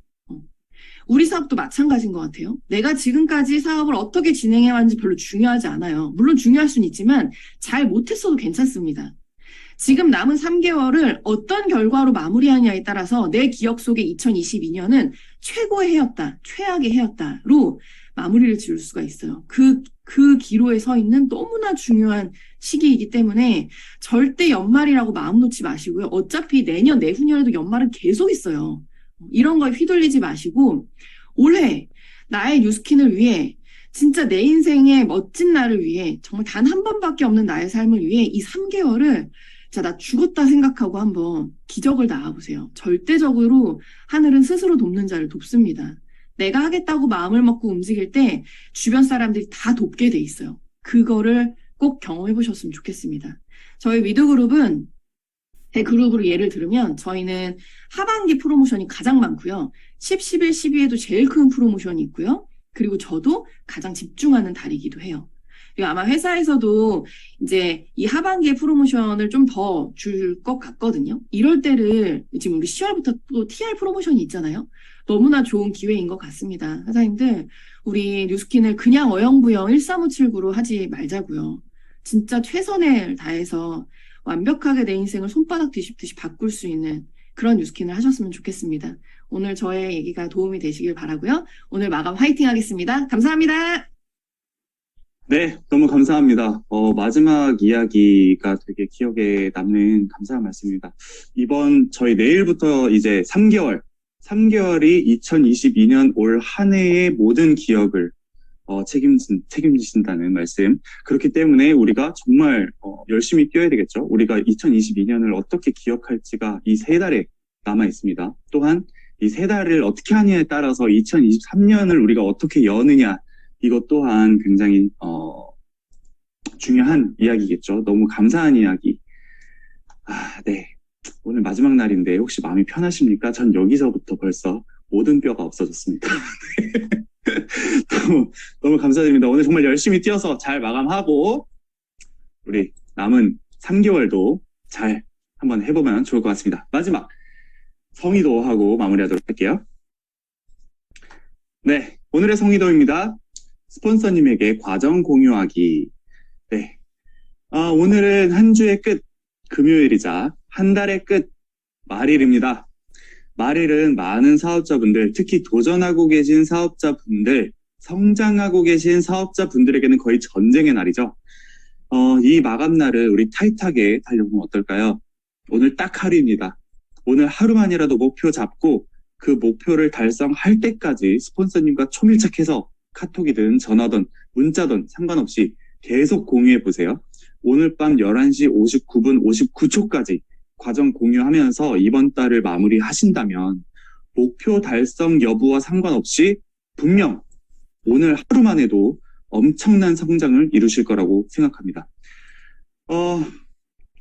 우리 사업도 마찬가지인 것 같아요. 내가 지금까지 사업을 어떻게 진행해왔는지 별로 중요하지 않아요. 물론 중요할 수는 있지만 잘 못했어도 괜찮습니다. 지금 남은 3개월을 어떤 결과로 마무리하냐에 따라서 내 기억 속에 2022년은 최고의 해였다, 최악의 해였다로 마무리를 지을 수가 있어요. 그 기로에 서 있는 너무나 중요한 시기이기 때문에 절대 연말이라고 마음 놓지 마시고요. 어차피 내년, 내후년에도 연말은 계속 있어요. 이런 거에 휘둘리지 마시고 올해 나의 뉴스킨을 위해 진짜 내 인생의 멋진 날을 위해 정말 단 한 번밖에 없는 나의 삶을 위해 이 3개월을 자, 나 죽었다 생각하고 한번 기적을 낳아보세요. 절대적으로 하늘은 스스로 돕는 자를 돕습니다. 내가 하겠다고 마음을 먹고 움직일 때 주변 사람들이 다 돕게 돼 있어요. 그거를 꼭 경험해 보셨으면 좋겠습니다. 저희 위드그룹은 제 그룹으로 예를 들면 저희는 하반기 프로모션이 가장 많고요. 10, 11, 12에도 제일 큰 프로모션이 있고요. 그리고 저도 가장 집중하는 달이기도 해요. 그리고 아마 회사에서도 이제 이 하반기에 프로모션을 좀 더 줄 것 같거든요. 이럴 때를 지금 우리 10월부터 또 TR 프로모션이 있잖아요. 너무나 좋은 기회인 것 같습니다. 회사님들, 우리 뉴스킨을 그냥 어영부영 13579로 하지 말자고요. 진짜 최선을 다해서 완벽하게 내 인생을 손바닥 뒤집듯이 바꿀 수 있는 그런 뉴스킨을 하셨으면 좋겠습니다. 오늘 저의 얘기가 도움이 되시길 바라고요. 오늘 마감 화이팅 하겠습니다. 감사합니다. 네, 너무 감사합니다. 마지막 이야기가 되게 기억에 남는 감사한 말씀입니다. 이번 저희 내일부터 이제 3개월이 2022년 올 한 해의 모든 기억을 책임지신다는 말씀. 그렇기 때문에 우리가 정말 열심히 뛰어야 되겠죠. 우리가 2022년을 어떻게 기억할지가 이 3달에 남아 있습니다. 또한 이 3달을 어떻게 하느냐에 따라서 2023년을 우리가 어떻게 여느냐, 이것 또한 굉장히 중요한 이야기겠죠. 너무 감사한 이야기. 네. 오늘 마지막 날인데 혹시 마음이 편하십니까? 전 여기서부터 벌써 모든 뼈가 없어졌습니다. 너무 감사드립니다. 오늘 정말 열심히 뛰어서 잘 마감하고 우리 남은 3개월도 잘 한번 해보면 좋을 것 같습니다. 마지막 성의도 하고 마무리하도록 할게요. 네, 오늘의 성의도입니다. 스폰서님에게 과정 공유하기. 네, 오늘은 한 주의 끝 금요일이자 한 달의 끝 말일입니다. 말일은 많은 사업자분들, 특히 도전하고 계신 사업자분들, 성장하고 계신 사업자분들에게는 거의 전쟁의 날이죠. 이 마감날을 우리 타이트하게 달려보면 어떨까요? 오늘 딱 하루입니다. 오늘 하루만이라도 목표 잡고 그 목표를 달성할 때까지 스폰서님과 초밀착해서 카톡이든 전화든 문자든 상관없이 계속 공유해보세요. 오늘 밤 11시 59분 59초까지 과정 공유하면서 이번 달을 마무리하신다면 목표 달성 여부와 상관없이 분명 오늘 하루만 해도 엄청난 성장을 이루실 거라고 생각합니다.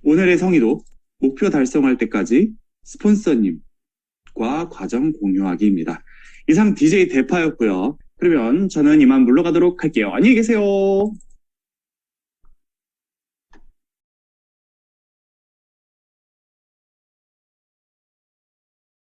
오늘의 성의도 목표 달성할 때까지 스폰서님과 과정 공유하기입니다. 이상 DJ 대파였고요. 그러면 저는 이만 물러가도록 할게요. 안녕히 계세요.